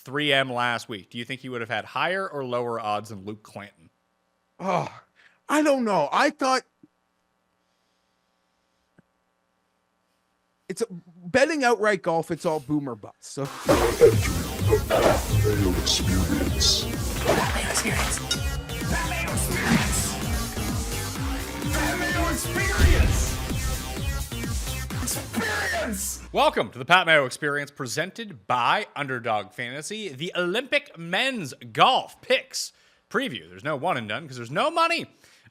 3M last week, do you think he would have had higher or lower odds than Luke Clanton? Oh, I don't know. I thought it's betting outright golf. It's all boomer bust. So Mayo experience. Mayo experience. Mayo experience. Mayo experience. Experience. Welcome to the Pat Mayo Experience, presented by Underdog Fantasy, the Olympic men's golf picks preview. There's no one and done because there's no money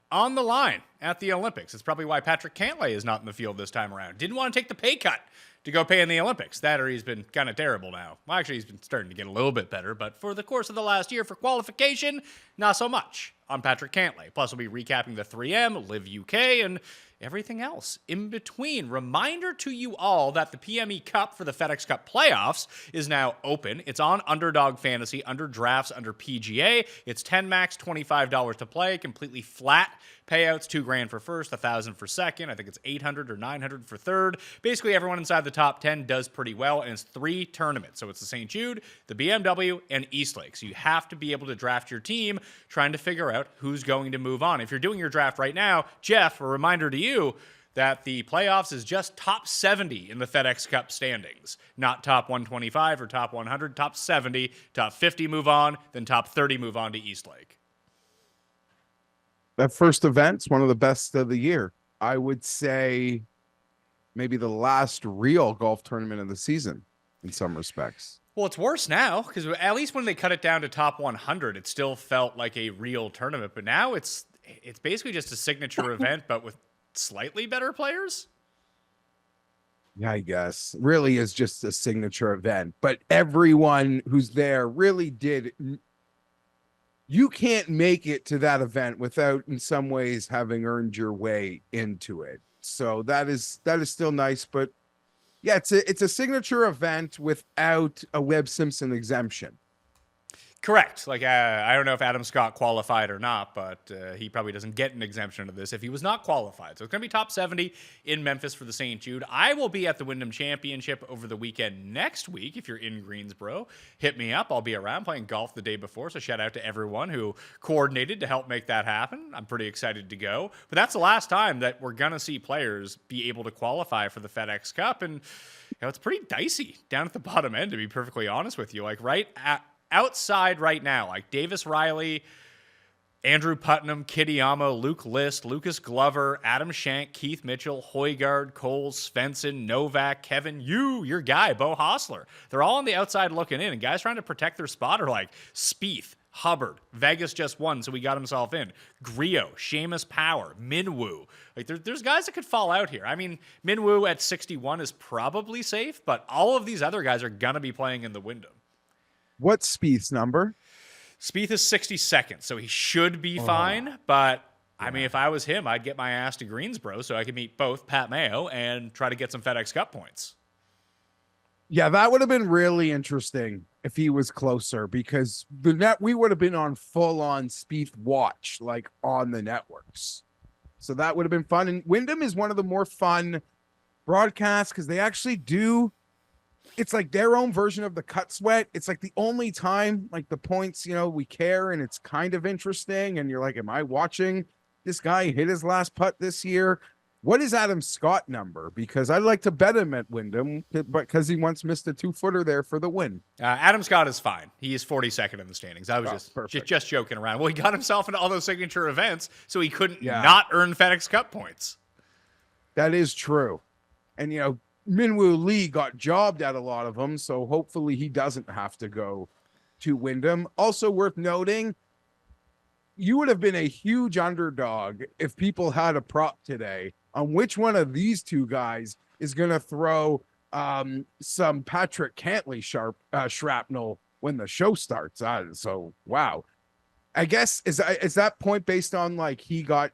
on the line at the Olympics. It's probably why Patrick Cantlay is not in the field this time around. Didn't want to take the pay cut to go pay in the Olympics. That or he's been kind of terrible now. Well, actually, he's been starting to get a little bit better, but for the course of the last year for qualification, not so much on Patrick Cantlay. Plus, we'll be recapping the 3M, LIV UK, and everything else in between. Reminder to you all that the PME Cup for the FedEx Cup playoffs is now open. It's on Underdog Fantasy, under drafts, under PGA. It's 10 max, $25 to play, completely flat payouts, $2,000 for first, $1,000 for second. I think it's $800 or $900 for third. Basically, everyone inside the top 10 does pretty well, and it's 3 tournaments. So it's the St. Jude, the BMW, and Eastlake. So you have to be able to draft your team, trying to figure out who's going to move on. If you're doing your draft right now, Jeff, a reminder to you that the playoffs is just top 70 in the FedEx Cup standings, not top 125 or top 100, top 70, top 50 move on, then top 30 move on to Eastlake. that first event's one of the best of the year. I would say maybe the last real golf tournament of the season in some respects. Well, it's worse now because at least when they cut it down to top 100, it still felt like a real tournament. But now it's basically just a signature event, but with slightly better players. Yeah, I guess. Really is just a signature event. But everyone who's there really did. You can't make it to that event without, in some ways, having earned your way into it. So that is still nice. But yeah, it's a signature event without a Webb Simpson exemption. Correct. Like, I don't know if Adam Scott qualified or not, but he probably doesn't get an exemption to this if he was not qualified. So it's going to be top 70 in Memphis for the St. Jude. I will be at the Wyndham Championship over the weekend next week. If you're in Greensboro, hit me up. I'll be around playing golf the day before. So shout out to everyone who coordinated to help make that happen. I'm pretty excited to go. But that's the last time that we're going to see players be able to qualify for the FedEx Cup. And it's pretty dicey down at the bottom end, to be perfectly honest with you. Like outside right now, like Davis Riley, Andrew Putnam, Kitayama, Luke List, Lucas Glover, Adam Shank, Keith Mitchell, Højgaard, Cole, Svensson, Novak, Kevin, your guy, Bo Hostler. They're all on the outside looking in, and guys trying to protect their spot are like Spieth, Hubbard, Vegas just won, so he got himself in. Griot, Seamus Power, Minwoo. Like there's guys that could fall out here. I mean, Minwoo at 61 is probably safe, but all of these other guys are gonna be playing in the Wyndham. What's Spieth's number? Spieth is 62nd, so he should be fine. But, I mean, if I was him, I'd get my ass to Greensboro so I could meet both Pat Mayo and try to get some FedEx Cup points. Yeah, that would have been really interesting if he was closer, because we would have been on full-on Spieth watch, like on the networks. So that would have been fun. And Wyndham is one of the more fun broadcasts because they actually do. It's like their own version of the cut sweat. It's like the only time, like the points, we care, and it's kind of interesting. And you're like, am I watching this guy hit his last putt this year? What is Adam Scott number? Because I'd like to bet him at Wyndham, but because he once missed a 2-footer there for the win. Adam Scott is fine. He is 42nd in the standings. I was just joking around. Well, he got himself into all those signature events, so he couldn't not earn FedEx Cup points. That is true. And, Minwoo Lee got jobbed at a lot of them, so hopefully he doesn't have to go to Wyndham. Also worth noting, you would have been a huge underdog if people had a prop today on which one of these two guys is going to throw some Patrick Cantlay shrapnel when the show starts. So, wow. I guess, is that point based on, like, he got,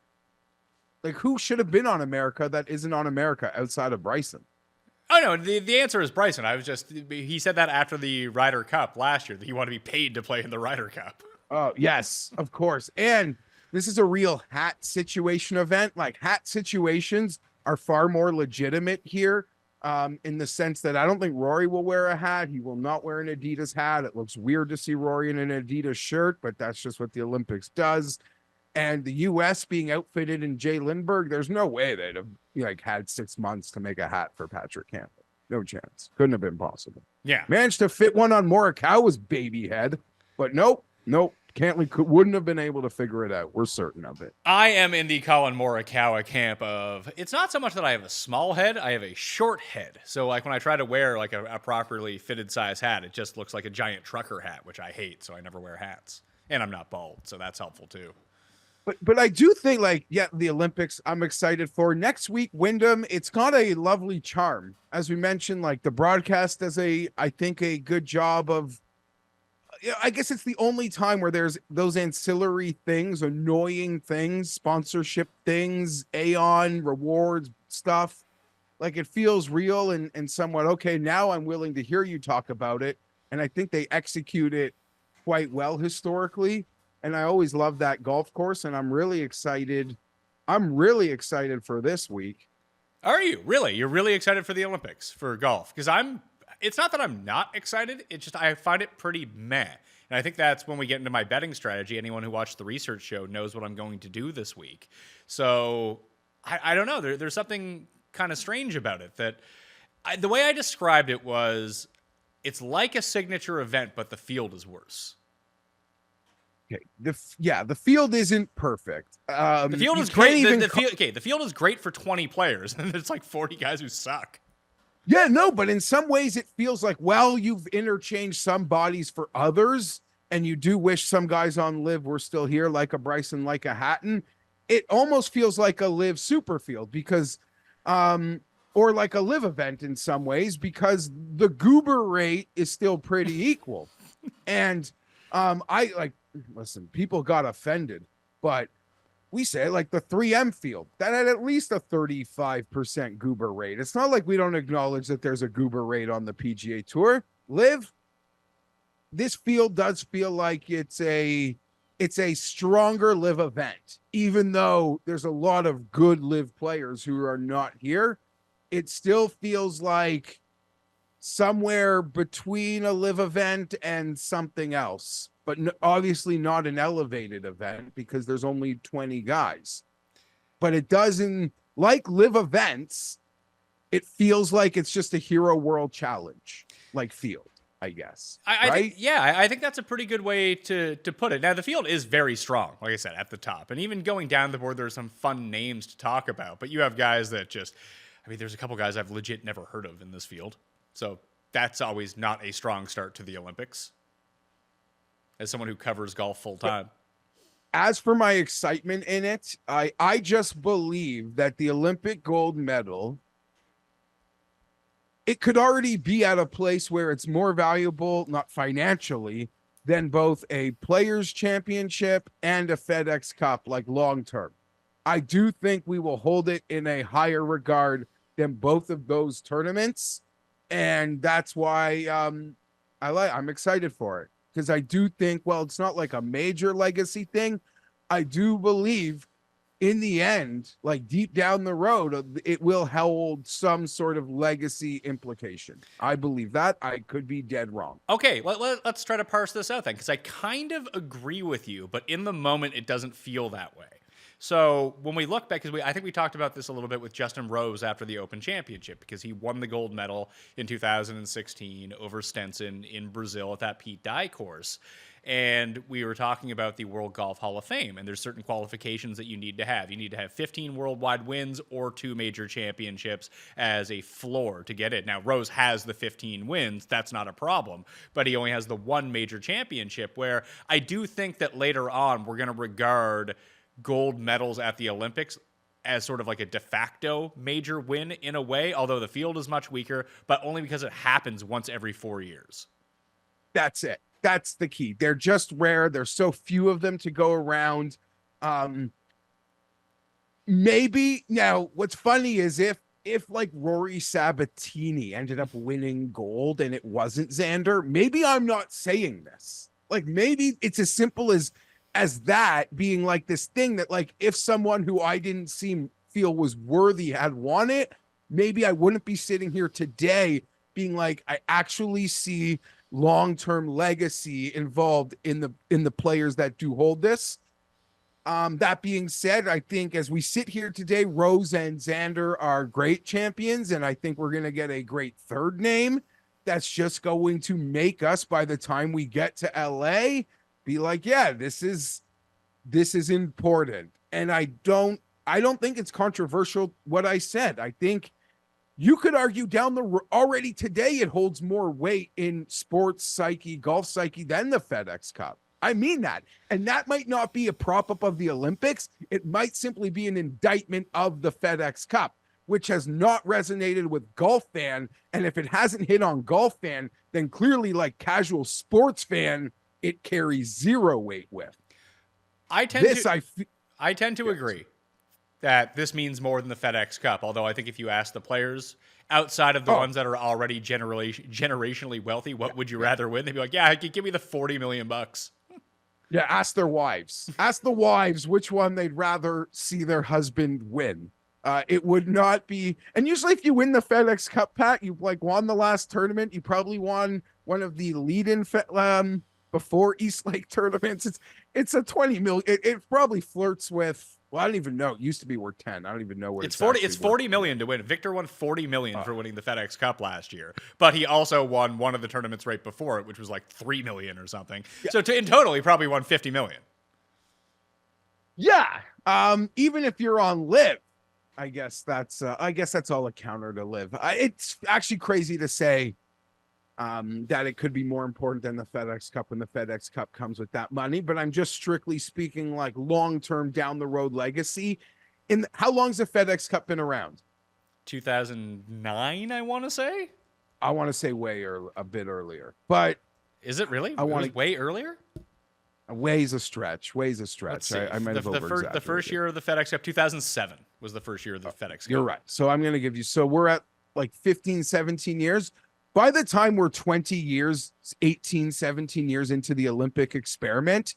like, who should have been on America that isn't on America outside of Bryson? Oh, no, the answer is Bryson. He said that after the Ryder Cup last year, that he wanted to be paid to play in the Ryder Cup. Oh, yes, of course. And this is a real hat situation event. Like, hat situations are far more legitimate here in the sense that I don't think Rory will wear a hat. He will not wear an Adidas hat. It looks weird to see Rory in an Adidas shirt, but that's just what the Olympics does. And the U.S. being outfitted in Jay Lindbergh, there's no way they'd have had 6 months to make a hat for Patrick Campbell. No chance. Couldn't have been possible. Yeah. Managed to fit one on Morikawa's baby head, but nope. Wouldn't have been able to figure it out. We're certain of it. I am in the Colin Morikawa camp of, it's not so much that I have a small head, I have a short head. So like when I try to wear like a properly fitted size hat, it just looks like a giant trucker hat, which I hate, so I never wear hats. And I'm not bald, so that's helpful too. But I do think the Olympics I'm excited for. Next week, Wyndham, it's got a lovely charm. As we mentioned, like the broadcast does I think a good job of, I guess it's the only time where there's those ancillary things, annoying things, sponsorship things, Aon, rewards, stuff. Like it feels real and somewhat, okay, now I'm willing to hear you talk about it. And I think they execute it quite well historically. And I always love that golf course, and I'm really excited. I'm really excited for this week. Are you? Really? You're really excited for the Olympics for golf? Because it's not that I'm not excited. It's just I find it pretty meh. And I think that's when we get into my betting strategy. Anyone who watched the research show knows what I'm going to do this week. So I don't know. There's something kind of strange about it. The way I described it was, it's like a signature event, but the field is worse. Okay. The field isn't perfect. The field is great. The field is great for 20 players, and there's like 40 guys who suck. Yeah, no, but in some ways it feels like, well, you've interchanged some bodies for others, and you do wish some guys on LIV were still here, like a Bryson, like a Hatton. It almost feels like a LIV Superfield because, or like a LIV event in some ways, because the goober rate is still pretty equal. And listen, people got offended, but we say like the 3M field that had at least a 35% goober rate. It's not like we don't acknowledge that there's a goober rate on the PGA Tour. LIV, this field does feel like it's a stronger LIV event, even though there's a lot of good LIV players who are not here. It still feels like somewhere between a LIV event and something else. But obviously not an elevated event because there's only 20 guys. But it doesn't, like LIV events, it feels like it's just a Hero World Challenge, like field, I guess. I think that's a pretty good way to put it. Now, the field is very strong, like I said, at the top. And even going down the board, there are some fun names to talk about. But you have guys that there's a couple guys I've legit never heard of in this field. So that's always not a strong start to the Olympics. As someone who covers golf full time. As for my excitement in it, I just believe that the Olympic gold medal, it could already be at a place where it's more valuable, not financially, than both a Players' Championship and a FedEx Cup, like long term. I do think we will hold it in a higher regard than both of those tournaments, and that's why I'm excited for it. Because I do think, well, it's not like a major legacy thing. I do believe in the end, like deep down the road, it will hold some sort of legacy implication. I believe that. I could be dead wrong. Okay, let's try to parse this out then, because I kind of agree with you, but in the moment, it doesn't feel that way. So when we look back, because I think we talked about this a little bit with Justin Rose after the Open Championship, because he won the gold medal in 2016 over Stenson in Brazil at that Pete Dye course. And we were talking about the World Golf Hall of Fame, and there's certain qualifications that you need to have. You need to have 15 worldwide wins or 2 major championships as a floor to get in. Now, Rose has the 15 wins. That's not a problem. But he only has the 1 major championship, where I do think that later on we're going to regard gold medals at the Olympics as sort of like a de facto major win in a way, although the field is much weaker, but only because it happens once every 4 years. That's it. That's the key. They're just rare. There's so few of them to go around. Maybe now what's funny is if like Rory Sabatini ended up winning gold and it wasn't Xander, maybe I'm not saying this. Like maybe it's as simple as that being like this thing that like if someone who I didn't feel was worthy had won it, maybe I wouldn't be sitting here today being like, I actually see long-term legacy involved in the players that do hold this. That being said, I think as we sit here today, Rose and Xander are great champions, and I think we're going to get a great third name that's just going to make us, by the time we get to LA, be like, yeah, this is important. And I don't think it's controversial what I said. I think you could argue already today it holds more weight in sports psyche, golf psyche than the FedEx Cup. I mean that. And that might not be a prop up of the Olympics. It might simply be an indictment of the FedEx Cup, which has not resonated with golf fan. And if it hasn't hit on golf fan, then clearly, like casual sports fan, it carries zero weight with. I tend to agree that this means more than the FedEx Cup. Although I think if you ask the players outside of the ones that are already generationally wealthy, what would you rather win? They'd be like, yeah, give me the $40 million. Yeah, ask their wives. Ask the wives which one they'd rather see their husband win. It would not be. And usually if you win the FedEx Cup, Pat, you like won the last tournament. You probably won one of the lead-in before East Lake tournaments. It's a 20 million. It probably flirts with, well, I don't even know. It used to be worth 10. I don't even know what it's 40. It's 40 million to win. Victor won 40 million for winning the FedEx Cup last year, but he also won one of the tournaments right before it, which was like 3 million or something. Yeah. So in total, he probably won 50 million. Yeah. Even if you're on LIV, I guess that's all a counter to LIV. It's actually crazy to say that it could be more important than the FedEx Cup when the FedEx Cup comes with that money. But I'm just strictly speaking like long-term down the road legacy. How long's the FedEx Cup been around? 2009, I want to say. I want to say a bit earlier. But is it really? It was way earlier? Way's a stretch. I might have over-exaggerated. The first year of the FedEx Cup, 2007 was the first year of the FedEx Cup. You're right. So I'm going to give you, so we're at like 15, 17 years. By the time we're 20 years, 18, 17 years into the Olympic experiment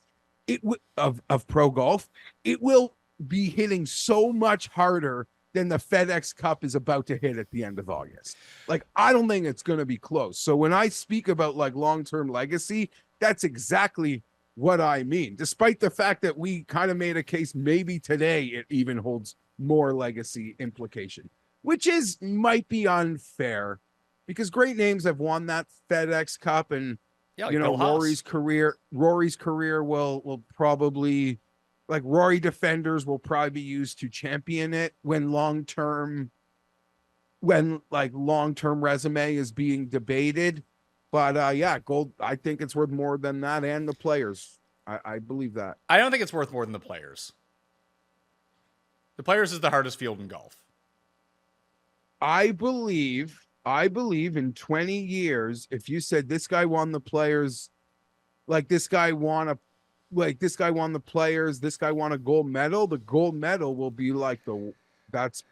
of pro golf, it will be hitting so much harder than the FedEx Cup is about to hit at the end of August. Like, I don't think it's going to be close. So when I speak about like long-term legacy, that's exactly what I mean. Despite the fact that we kind of made a case, maybe today it even holds more legacy implication, which might be unfair. Because great names have won that FedEx Cup, and like Rory's career will probably, like Rory defenders will probably be used to champion it when long-term resume is being debated. But gold, I think it's worth more than that, and the players. I believe that. I don't think it's worth more than the players. The players is the hardest field in golf. I believe in 20 years, if you said this guy won the players, this guy won the players, this guy won a gold medal, the gold medal will be like that's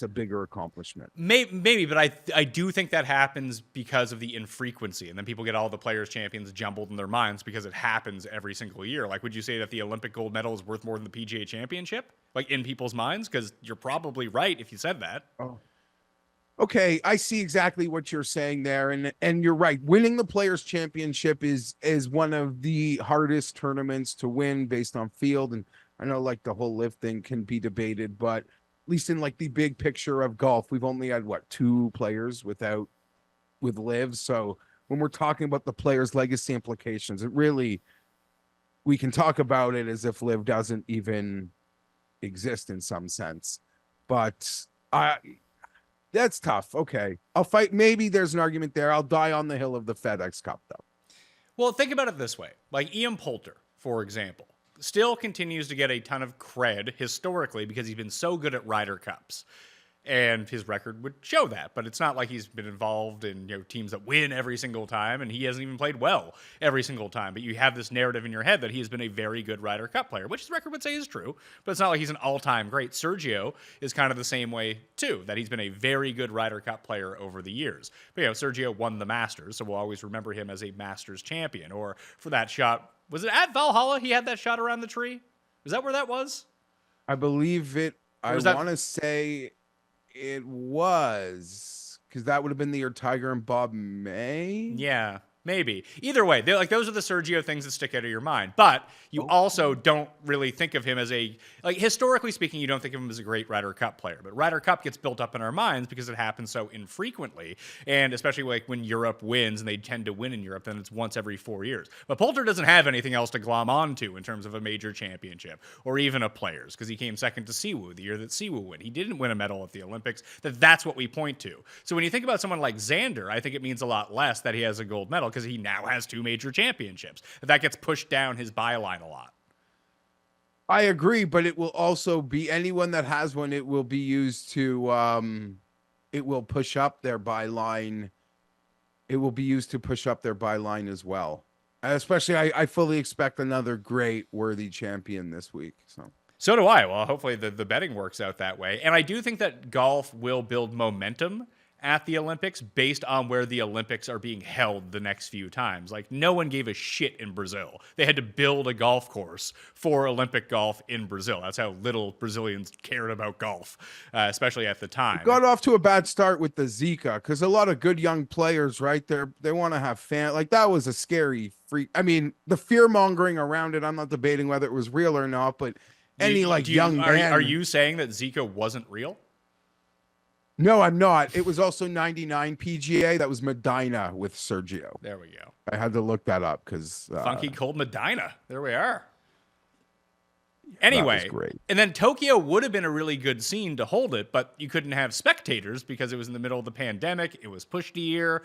a bigger accomplishment. Maybe, but I do think that happens because of the infrequency, and then people get all the players champions jumbled in their minds because it happens every single year. Like, would you say that the Olympic gold medal is worth more than the PGA championship, like in people's minds? Because you're probably right if you said that. Oh. Okay, I see exactly what you're saying there, and you're right. Winning the Players' Championship is one of the hardest tournaments to win based on field, and I know like the whole LIV thing can be debated, but at least in like the big picture of golf, we've only had 2 players with LIV. So when we're talking about the players' legacy implications, we can talk about it as if LIV doesn't even exist in some sense, but that's tough. Okay. I'll fight. Maybe there's an argument there. I'll die on the hill of the FedEx Cup, though. Well, think about it this way. Like Ian Poulter, for example, still continues to get a ton of cred historically because he's been so good at Ryder Cups. And his record would show that. But it's not like he's been involved in teams that win every single time, and he hasn't even played well every single time. But you have this narrative in your head that he has been a very good Ryder Cup player, which his record would say is true. But it's not like he's an all-time great. Sergio is kind of the same way, too, that he's been a very good Ryder Cup player over the years. But, Sergio won the Masters, so we'll always remember him as a Masters champion. Or for that shot, was it at Valhalla he had that shot around the tree? Is that where that was? I believe it. I want to say It was because that would have been the year Tiger and Bob May. Yeah, maybe. Either way, they're like those are the Sergio things that stick out of your mind. But you also don't really think of him as a like historically speaking, you don't think of him as a great Ryder Cup player. But Ryder Cup gets built up in our minds because it happens so infrequently, and especially like when Europe wins, and they tend to win in Europe, then it's once every 4 years. But Poulter doesn't have anything else to glom onto in terms of a major championship or even a players because he came second to Siwoo the year that Siwoo won. He didn't win a medal at the Olympics. That's what we point to. So when you think about someone like Xander, I think it means a lot less that he has a gold medal because he now has 2 major championships. That gets pushed down his byline a lot. I agree, but it will also be anyone that has one. It will be used to, it will push up their byline. It will be used to push up their byline as well. Especially, I fully expect another great worthy champion this week. So do I. Well, hopefully the betting works out that way. And I do think that golf will build momentum at the Olympics based on where the Olympics are being held the next few times. Like, no one gave a shit in Brazil. They had to build a golf course for Olympic golf in Brazil. That's how little Brazilians cared about golf, especially at the time. It got off to a bad start with the Zika because a lot of good young players, right there, they want to have fans. Like, that was a scary freak. I mean, the fear mongering around it, I'm not debating whether it was real or not, but young man. Are you saying that Zika wasn't real? No, I'm not. It was also 99 PGA. That was Medina with Sergio. There we go. I had to look that up because funky cold Medina. There we are. Anyway, great. And then Tokyo would have been a really good scene to hold it, but you couldn't have spectators because it was in the middle of the pandemic. It was pushed a year.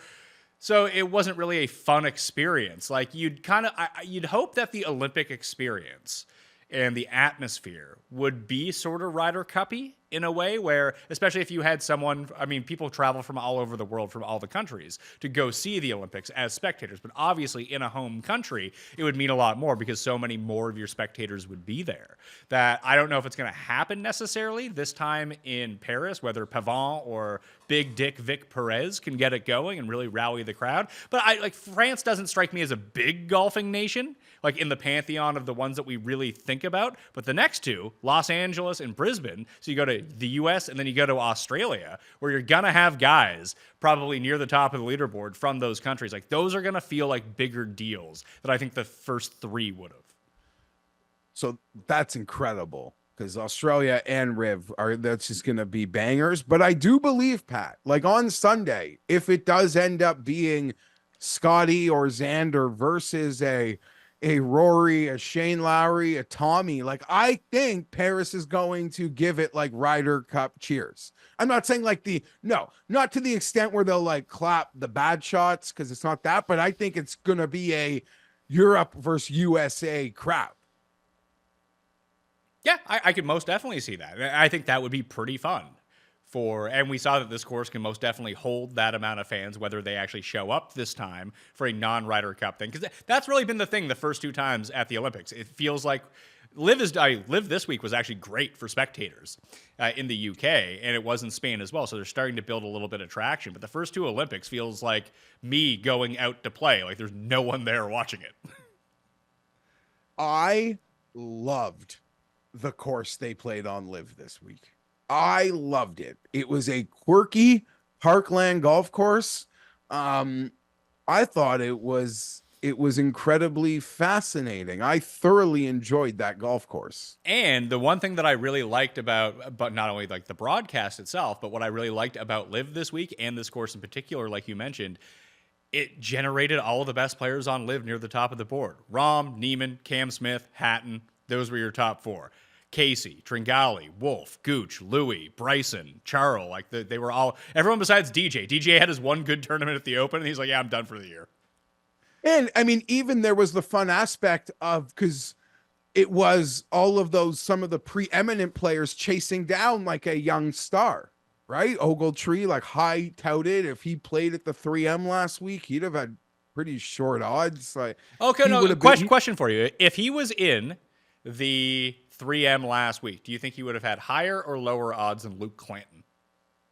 So it wasn't really a fun experience. Like you'd hope that the Olympic experience and the atmosphere would be sort of Ryder Cup-y in a way where, especially if you had someone, I mean, people travel from all over the world, from all the countries, to go see the Olympics as spectators. But obviously, in a home country, it would mean a lot more because so many more of your spectators would be there. That I don't know if it's going to happen necessarily this time in Paris, whether Pavon or Big Dick Vic Perez can get it going and really rally the crowd. But France doesn't strike me as a big golfing nation, like in the pantheon of the ones that we really think about. But the next two, Los Angeles and Brisbane, so you go to the US and then you go to Australia, where you're going to have guys probably near the top of the leaderboard from those countries. Like those are going to feel like bigger deals that I think the first 3 would have. So that's incredible because Australia and Riv that's just going to be bangers. But I do believe, Pat, like on Sunday, if it does end up being Scotty or Xander versus a Rory, a Shane Lowry, a Tommy, like I think Paris is going to give it like Ryder Cup cheers. I'm not saying like not to the extent where they'll like clap the bad shots because it's not that, but I think it's going to be a Europe versus USA crowd. Yeah, I could most definitely see that. I think that would be pretty fun. And we saw that this course can most definitely hold that amount of fans, whether they actually show up this time for a non-Ryder Cup thing. Because that's really been the thing the first 2 times at the Olympics. It feels like LIV this week was actually great for spectators in the UK, and it was in Spain as well. So they're starting to build a little bit of traction. But the first 2 Olympics feels like me going out to play. Like there's no one there watching it. I loved the course they played on LIV this week. I loved it. It was a quirky parkland golf course. I thought it was incredibly fascinating. I thoroughly enjoyed that golf course. And the one thing that I really liked about, but not only like the broadcast itself, but what I really liked about LIV this week and this course in particular, like you mentioned, it generated all of the best players on LIV near the top of the board. Rahm, Neiman, Cam Smith, Hatton, those were your top 4. Casey, Tringali, Wolf, Gooch, Louis, Bryson, Charles, like they were all, everyone besides DJ. DJ had his one good tournament at the Open, and he's like, yeah, I'm done for the year. And I mean, even there was the fun aspect of, because it was all of those, some of the preeminent players chasing down like a young star, right? Ogletree, like high touted. If he played at the 3M last week, he'd have had pretty short odds. Like, okay, no, question for you. If he was in the 3M last week, do you think he would have had higher or lower odds than Luke Clanton?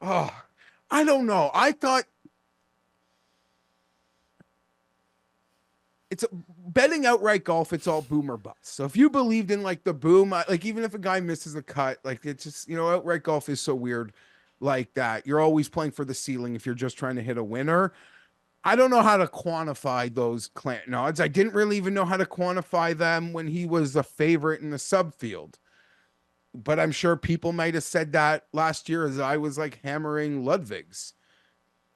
Oh, I don't know. I thought it's betting outright golf. It's all boom or bust. So if you believed in like the boom, like even if a guy misses a cut, like it's just, outright golf is so weird. like that. You're always playing for the ceiling if you're just trying to hit a winner. I don't know how to quantify those Clanton odds. I didn't really even know how to quantify them when he was a favorite in the subfield. But I'm sure people might have said that last year as I was like hammering Ludwig's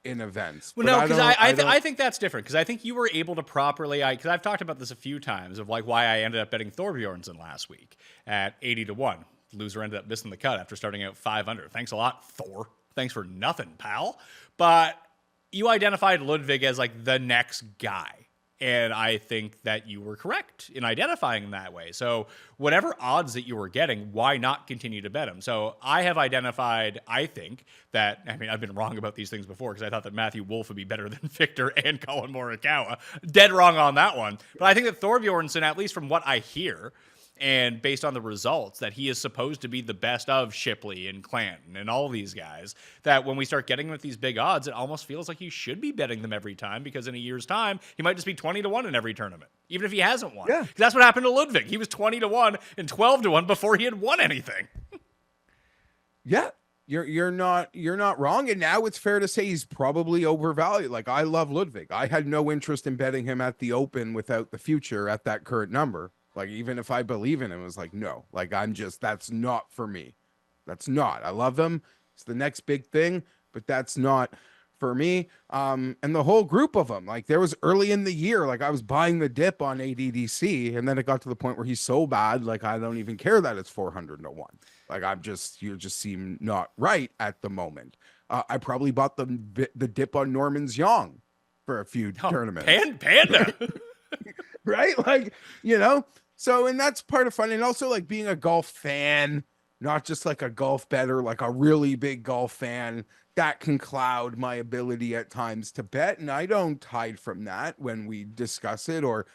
in events. Well, But no, because I don't- think that's different, because I think you were able to properly, because I've talked about this a few times of like why I ended up betting Thorbjornsen last week at 80-1. Loser ended up missing the cut after starting out 5 under. Thanks a lot, Thor. Thanks for nothing, pal. But you identified Ludwig as like the next guy. And I think that you were correct in identifying him that way. So whatever odds that you were getting, why not continue to bet him? So I have identified, I think, that, I mean, I've been wrong about these things before because I thought that Matthew Wolff would be better than Victor and Colin Morikawa. Dead wrong on that one. But I think that Thorbjornsen, at least from what I hear, and based on the results, that he is supposed to be the best of Shipley and Clanton and all these guys, that when we start getting with these big odds, it almost feels like you should be betting them every time, because in a year's time, he might just be 20-1 in every tournament, even if he hasn't won. Yeah. That's what happened to Ludwig. He was 20-1 and 12-1 before he had won anything. Yeah, you're not wrong. And now it's fair to say he's probably overvalued. Like, I love Ludwig. I had no interest in betting him at the Open without the future at that current number. Like, even if I believe in him, it was like, no, like, that's not for me. That's not. I love him. It's the next big thing, but that's not for me. And the whole group of them, like, there was early in the year, like, I was buying the dip on ADDC, and then it got to the point where he's so bad, like, I don't even care that it's 400-1. Like, you just seem not right at the moment. I probably bought the dip on Norman's Young for a few tournaments. Panda. Right? Like, so, and that's part of fun. And also, like, being a golf fan, not just like a golf bettor, like a really big golf fan, that can cloud my ability at times to bet. And I don't hide from that when we discuss it or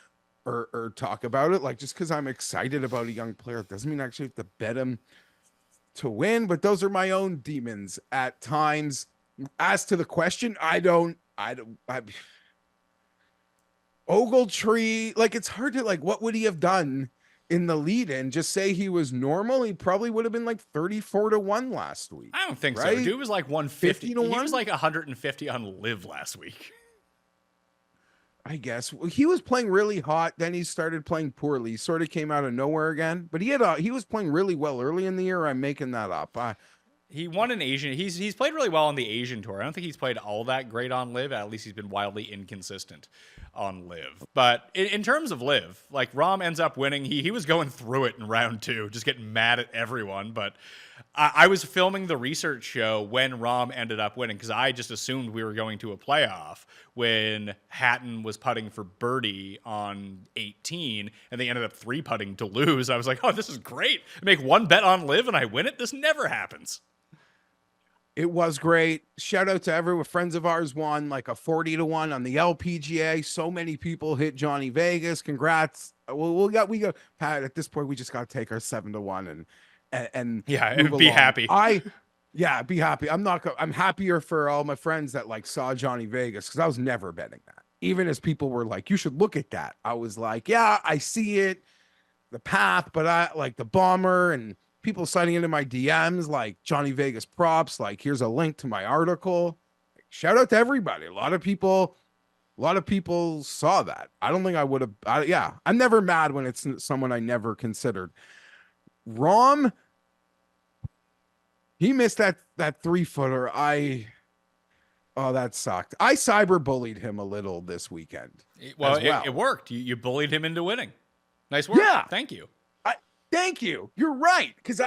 talk about it. Like, just because I'm excited about a young player doesn't mean I actually have to bet him to win. But those are my own demons at times. As to the question, Ogletree, like, it's hard to, like, what would he have done in the lead-in? Just say he was normal. He probably would have been like 34-1 last week. I don't think so. right? Dude was like 150. 50-1? He was like 150 on LIV last week. I guess he was playing really hot. Then he started playing poorly. He sort of came out of nowhere again. But he was playing really well early in the year. I'm making that up. He won an Asian. He's played really well on the Asian tour. I don't think he's played all that great on LIV. At least he's been wildly inconsistent on LIV. But in terms of LIV, like, Rahm ends up winning. He was going through it in round 2, just getting mad at everyone. But I was filming the research show when Rahm ended up winning, because I just assumed we were going to a playoff when Hatton was putting for birdie on 18, and they ended up 3-putting to lose. I was like, oh, this is great. I make one bet on LIV and I win it. This never happens. It was great. Shout out to everyone. Friends of ours won like a 40-1 on the LPGA. So many people hit Johnny Vegas. Congrats. We go, Pat, at this point, we just got to take our 7-1 and yeah, and move be along. happy. Be happy. I'm happier for all my friends that like saw Johnny Vegas, because I was never betting that. Even as people were like, you should look at that. I was like, yeah, I see it, the path, but I like the bomber, and people sliding into my DMs like Johnny Vegas props. Like, here's a link to my article. Shout out to everybody. A lot of people saw that. I don't think I would have. I'm never mad when it's someone I never considered. Rahm, he missed that 3-footer. That sucked. I cyber bullied him a little this weekend. It worked. You bullied him into winning. Nice work. Yeah. Thank you. Thank you. You're right. Because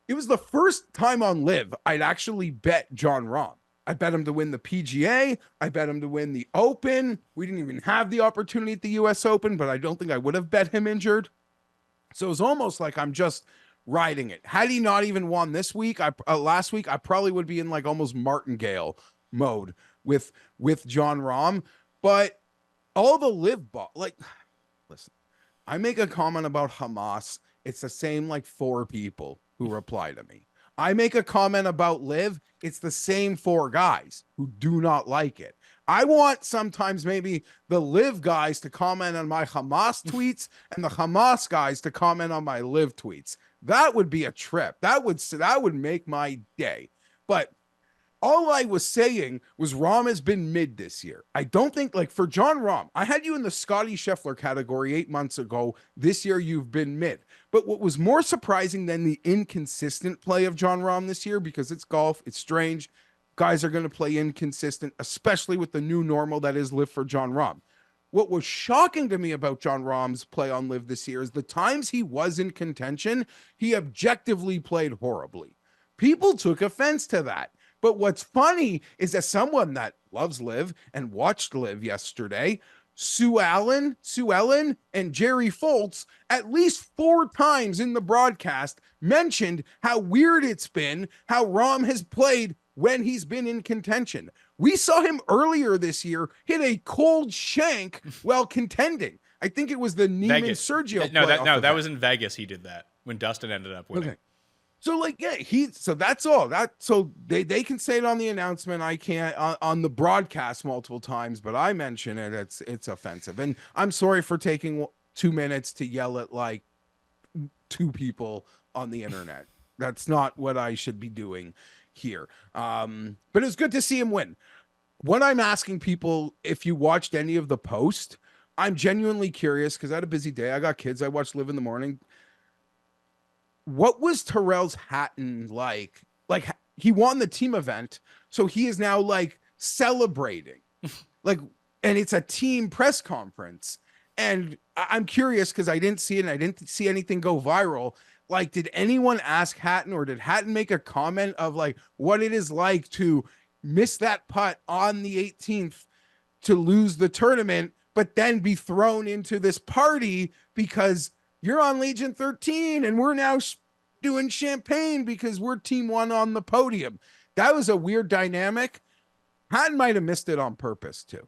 it was the first time on LIV I'd actually bet Jon Rahm. I bet him to win the PGA. I bet him to win the Open. We didn't even have the opportunity at the US Open, but I don't think I would have bet him injured. So it was almost like I'm just riding it. Had he not even won this week, last week, I probably would be in like almost martingale mode with Jon Rahm. But all the LIV ball, like, listen, I make a comment about Hamas. It's the same like 4 people who reply to me. I make a comment about LIV. It's the same 4 guys who do not like it. I want sometimes maybe the LIV guys to comment on my Hamas tweets and the Hamas guys to comment on my LIV tweets. That would be a trip. That would make my day. But All I was saying was Rahm has been mid this year. I don't think, like, for John Rahm, I had you in the Scotty Scheffler category 8 months ago. This year you've been mid. But what was more surprising than the inconsistent play of John Rahm this year, because it's golf, it's strange. Guys are going to play inconsistent, especially with the new normal that is LIV for John Rahm. What was shocking to me about John Rahm's play on LIV this year is the times he was in contention, he objectively played horribly. People took offense to that. But what's funny is that someone that loves LIV and watched LIV yesterday, Sue Ellen, and Jerry Foltz, at least 4 times in the broadcast, mentioned how weird it's been, how Rahm has played when he's been in contention. We saw him earlier this year hit a cold shank while contending. I think it was the Neiman Sergio. That was in Vegas. He did that when Dustin ended up winning. Okay. So like, yeah, so that's all that. So they can say it on the announcement. I can't on the broadcast multiple times, but I mention it. It's offensive. And I'm sorry for taking 2 minutes to yell at like 2 people on the internet. That's not what I should be doing here. But it's good to see him win. What I'm asking people, if you watched any of the post, I'm genuinely curious because I had a busy day. I got kids. I watched LIV in the morning. What was Terrell's Hatton like? Like, he won the team event, so he is now like celebrating. Like, and it's a team press conference. And I'm curious because I didn't see it and I didn't see anything go viral. Like, did anyone ask Hatton, or did Hatton make a comment of like what it is like to miss that putt on the 18th to lose the tournament, but then be thrown into this party because you're on Legion 13 and we're now doing champagne because we're team 1 on the podium? That was a weird dynamic. Hatton might have missed it on purpose too.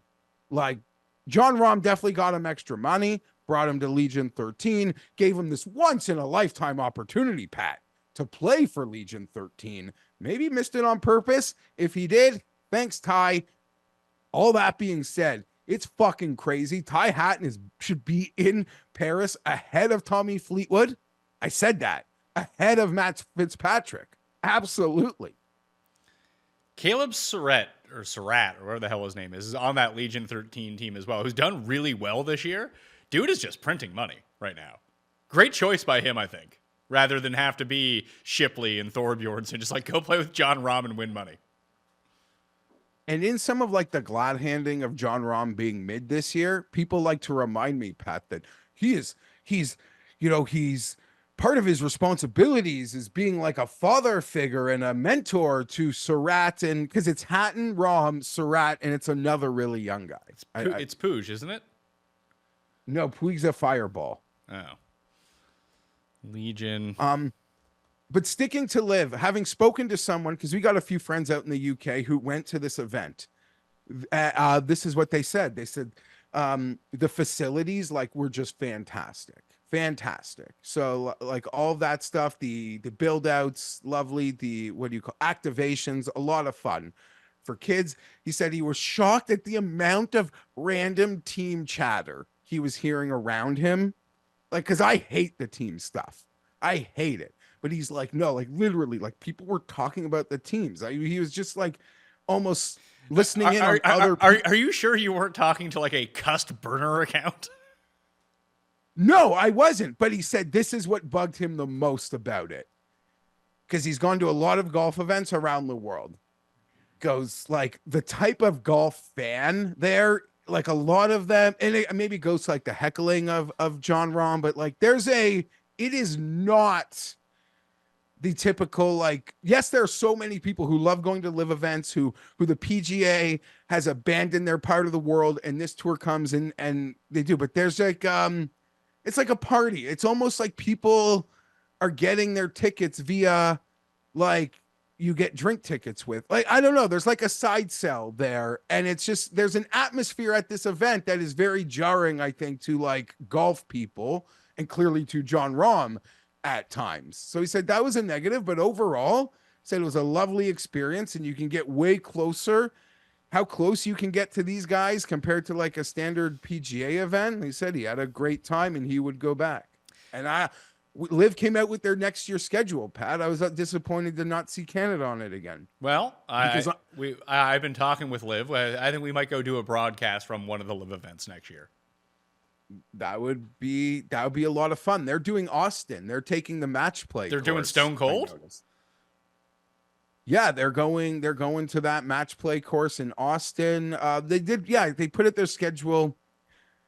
Like, John Rahm definitely got him extra money, brought him to Legion 13, gave him this once in a lifetime opportunity, Pat, to play for Legion 13. Maybe missed it on purpose. If he did, thanks, Ty. All that being said, it's fucking crazy. Ty Hatton should be in Paris ahead of Tommy Fleetwood. I said that. Ahead of Matt Fitzpatrick. Absolutely. Caleb Surratt, or whatever the hell his name is on that Legion 13 team as well, who's done really well this year. Dude is just printing money right now. Great choice by him, I think, rather than have to be Shipley and Thorbjornsson. Just like go play with John Rahm and win money. And in some of like the glad handing of John Rahm being mid this year, people like to remind me, Pat, that he's part of his responsibilities is being like a father figure and a mentor to Surratt, and because it's Hatton, Rahm, Surratt, and it's another really young guy. It's Puig, isn't it? No, Puig's a fireball. Oh. Legion. But sticking to LIV, having spoken to someone, because we got a few friends out in the UK who went to this event, this is what they said. They said the facilities were just fantastic. So like all that stuff, the build outs, lovely, the activations, a lot of fun for kids. He said he was shocked at the amount of random team chatter he was hearing around him. Like, because I hate the team stuff. I hate it. But he's like, no, like literally, like people were talking about the teams. He was just like almost listening in on other people. Are you sure you weren't talking to like a Cust burner account? No, I wasn't. But he said this is what bugged him the most about it. Because he's gone to a lot of golf events around the world. Goes like the type of golf fan there, like a lot of them, and it maybe goes to like the heckling of John Rahm, but like it is not the typical, like, yes, there are so many people who love going to LIV events who the PGA has abandoned their part of the world, and this tour comes in and they do, but there's like it's like a party. It's almost like people are getting their tickets via like you get drink tickets with, like, I don't know, there's like a side sell there, and it's just there's an atmosphere at this event that is very jarring, I think, to like golf people and clearly to John Rahm at times. So he said that was a negative, but overall said it was a lovely experience, and you can get way closer, how close you can get to these guys compared to like a standard PGA event. He said he had a great time and he would go back. And Liv came out with their next year schedule, Pat. I was disappointed to not see Canada on it again. Well, Because I've been talking with Liv. I think we might go do a broadcast from one of the Liv events next year. that would be a lot of fun. They're doing Austin. They're taking the match play. They're doing Stone Cold? Yeah, they're going to that match play course in Austin. They put it their schedule.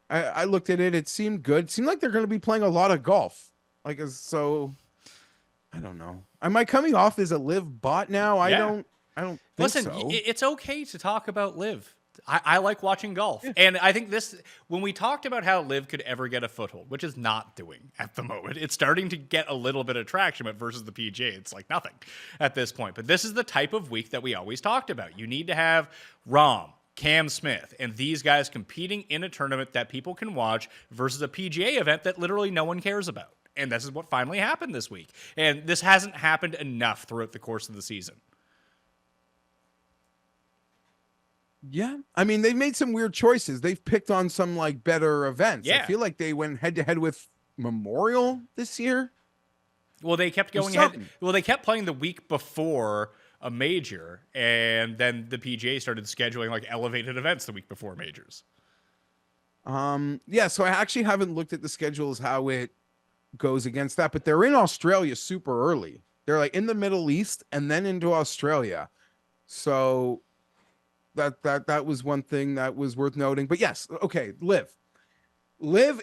I looked at it. It seemed good. It seemed like they're going to be playing a lot of golf. I don't know. Am I coming off as a Liv bot now? I don't think Listen, so. It's okay to talk about Liv. I like watching golf. Yeah. And I think when we talked about how Liv could ever get a foothold, which is not doing at the moment, it's starting to get a little bit of traction, but versus the PGA, it's like nothing at this point. But this is the type of week that we always talked about. You need to have Rahm, Cam Smith, and these guys competing in a tournament that people can watch versus a PGA event that literally no one cares about. And this is what finally happened this week. And this hasn't happened enough throughout the course of the season. Yeah. I mean, they've made some weird choices. They've picked on some like better events. Yeah. I feel like they went head to head with Memorial this year. Well, they kept going ahead. Well, they kept playing the week before a major, and then the PGA started scheduling like elevated events the week before majors. Yeah, so I actually haven't looked at the schedules how it goes against that, but they're in Australia super early. They're like in the Middle East and then into Australia. So that was one thing that was worth noting. But yes, okay, Liv,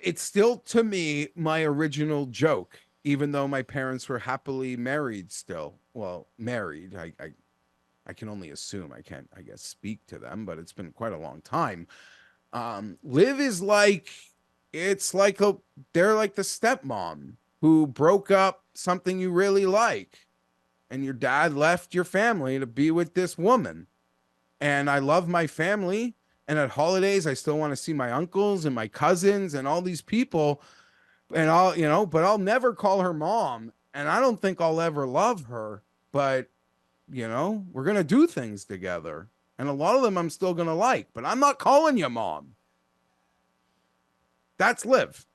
it's still to me my original joke, even though my parents were happily married still. Well, married. I can only assume. I can't, I guess, speak to them, but it's been quite a long time. Liv is like, they're like the stepmom who broke up something you really like, and your dad left your family to be with this woman. And I love my family, and at holidays I still want to see my uncles and my cousins and all these people, and but I'll never call her mom, and I don't think I'll ever love her, but we're gonna do things together, and a lot of them I'm still gonna like, but I'm not calling you mom. That's Liv.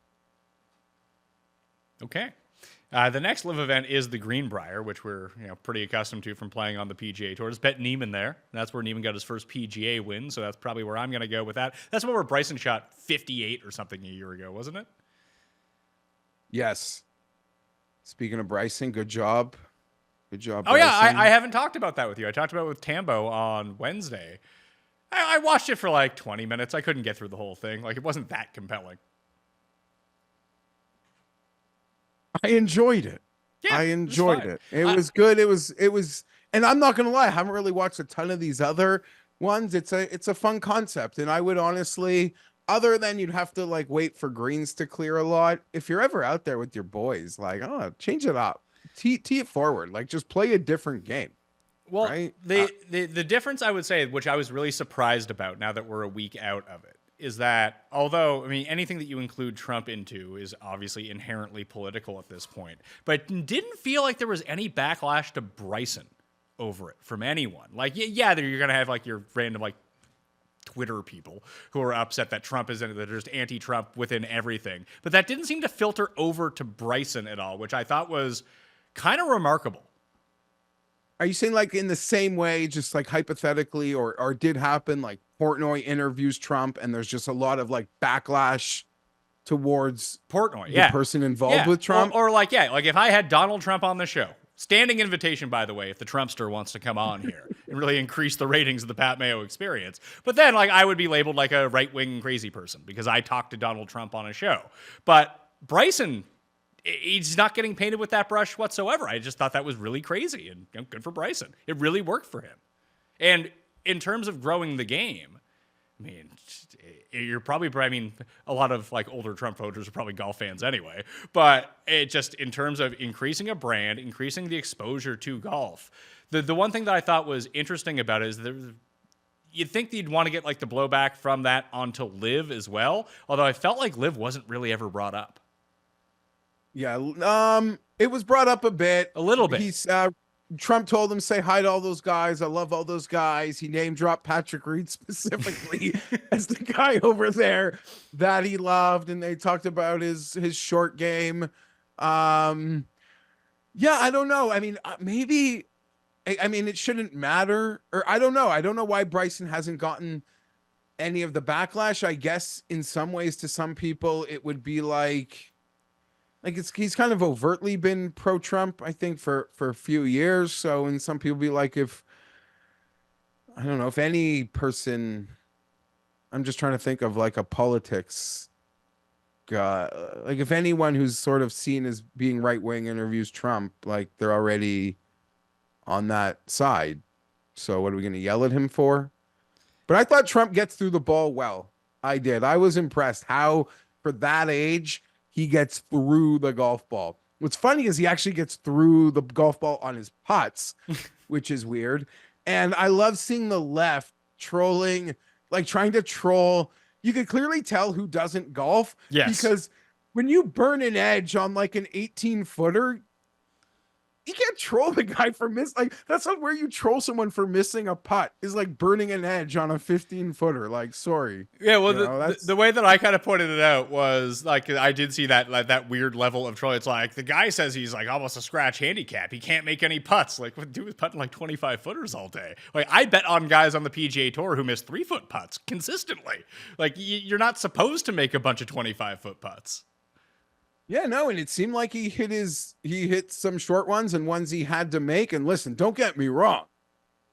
Okay. The next Liv event is the Greenbrier, which we're pretty accustomed to from playing on the PGA Tour. There's Bet Neiman there. That's where Neiman got his first PGA win, so that's probably where I'm going to go with that. That's where Bryson shot 58 or something a year ago, wasn't it? Yes. Speaking of Bryson, good job. Good job, Oh, Bryson. yeah, I haven't talked about that with you. I talked about it with Tambo on Wednesday. I watched it for like 20 minutes. I couldn't get through the whole thing. Like, it wasn't that compelling. I enjoyed it. Yeah, I enjoyed it. It was good. It was, and I'm not gonna lie, I haven't really watched a ton of these other ones. It's a fun concept, and I would honestly, other than you'd have to like wait for greens to clear a lot. If you're ever out there with your boys, like, change it up, tee it forward, like just play a different game. Well, right? The difference I would say, which I was really surprised about now that we're a week out of it, is that although, I mean, anything that you include Trump into is obviously inherently political at this point, but it didn't feel like there was any backlash to Bryson over it from anyone. Like, yeah, you're going to have like your random like Twitter people who are upset that Trump is in it, that are just anti-Trump within everything. But that didn't seem to filter over to Bryson at all, which I thought was kind of remarkable. Are you saying like in the same way, just like hypothetically, or did happen, like Portnoy interviews Trump and there's just a lot of like backlash towards Portnoy, the person involved with Trump? Or like if I had Donald Trump on the show, standing invitation, by the way, if the Trumpster wants to come on here and really increase the ratings of the Pat Mayo experience. But then like I would be labeled like a right-wing crazy person because I talked to Donald Trump on a show. But Bryson, he's not getting painted with that brush whatsoever. I just thought that was really crazy, and good for Bryson. It really worked for him. And in terms of growing the game, I mean, a lot of like older Trump voters are probably golf fans anyway, but it just, in terms of increasing a brand, increasing the exposure to golf, the one thing that I thought was interesting about it is you'd think you'd want to get like the blowback from that onto LIV as well, although I felt like LIV wasn't really ever brought up. Yeah, it was brought up a little bit. He's Trump told him, say hi to all those guys. I love all those guys. He name dropped Patrick Reed specifically as the guy over there that he loved, and they talked about his short game. Yeah, I don't know. I mean, maybe. I mean, it shouldn't matter, or I don't know. I don't know why Bryson hasn't gotten any of the backlash. I guess in some ways, to some people, it would be like he's kind of overtly been pro-Trump, I think, for a few years. So, and some people be like, if I don't know if any person, I'm just trying to think of like a politics guy, like if anyone who's sort of seen as being right-wing interviews Trump, like they're already on that side. So what are we going to yell at him for? But I thought Trump gets through the ball well. I did. I was impressed how, for that age, he gets through the golf ball. What's funny is he actually gets through the golf ball on his putts, which is weird. And I love seeing the left trolling, like trying to troll. You could clearly tell who doesn't golf. Yes. Because when you burn an edge on like an 18-footer, you can't troll the guy for like that's not where you troll someone for missing a putt, is like burning an edge on a 15-footer. Like, sorry. Yeah, well, You know, the way that I kind of pointed it out was like I did see that like that weird level of troll. It's like the guy says he's like almost a scratch handicap. He can't make any putts. Like, what dude is putting like 25-footers all day? Like, I bet on guys on the PGA Tour who miss 3-foot putts consistently. Like, you're not supposed to make a bunch of 25-foot putts. Yeah, no, and it seemed like he hit some short ones and ones he had to make. And listen, don't get me wrong.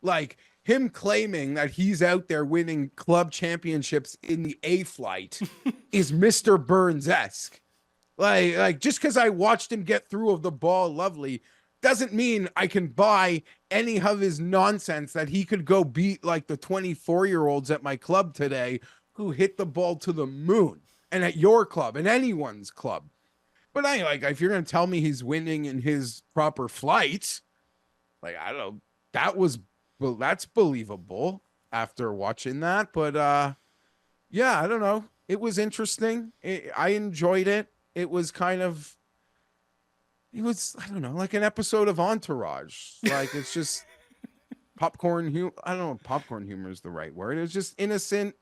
Like, him claiming that he's out there winning club championships in the A flight is Mr. Burns-esque. Like just because I watched him get through of the ball lovely doesn't mean I can buy any of his nonsense that he could go beat like the 24-year-olds at my club today who hit the ball to the moon, and at your club and anyone's club. But I like, if you're going to tell me he's winning in his proper flight, like, I don't know, that's believable after watching that. But yeah, I don't know. It was interesting. I enjoyed it. It was I don't know, like an episode of Entourage. Like, it's just popcorn humor. I don't know if popcorn humor is the right word. It was just innocent,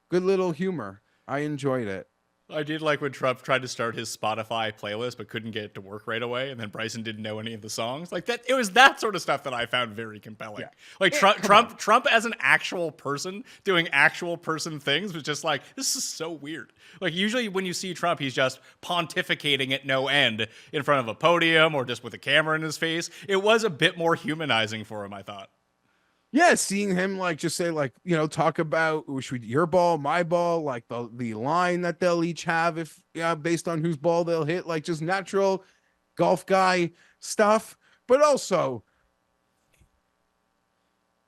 good little humor. I enjoyed it. I did like when Trump tried to start his Spotify playlist but couldn't get it to work right away, and then Bryson didn't know any of the songs. Like that, it was that sort of stuff that I found very compelling. Yeah. Like Trump as an actual person doing actual person things was just like, this is so weird. Like, usually when you see Trump, he's just pontificating at no end in front of a podium or just with a camera in his face. It was a bit more humanizing for him, I thought. Yeah, seeing him like just say like, you know, talk about should we your ball, my ball, like the line that they'll each have if based on whose ball they'll hit, like just natural golf guy stuff, but also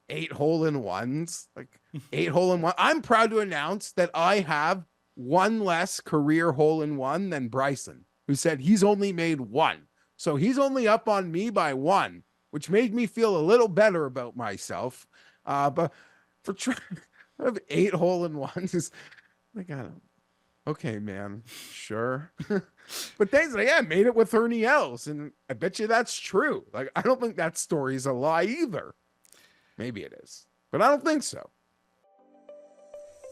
8-hole-in-ones, like 8-hole-in-one. I'm proud to announce that I have one less career hole-in-one than Bryson, who said he's only made one. So he's only up on me by one, which made me feel a little better about myself. But for 8-hole-in-ones is like, I don't, okay, man, sure. But things like, yeah, made it with Ernie Els, and I bet you that's true. Like, I don't think that story's a lie either. Maybe it is, but I don't think so.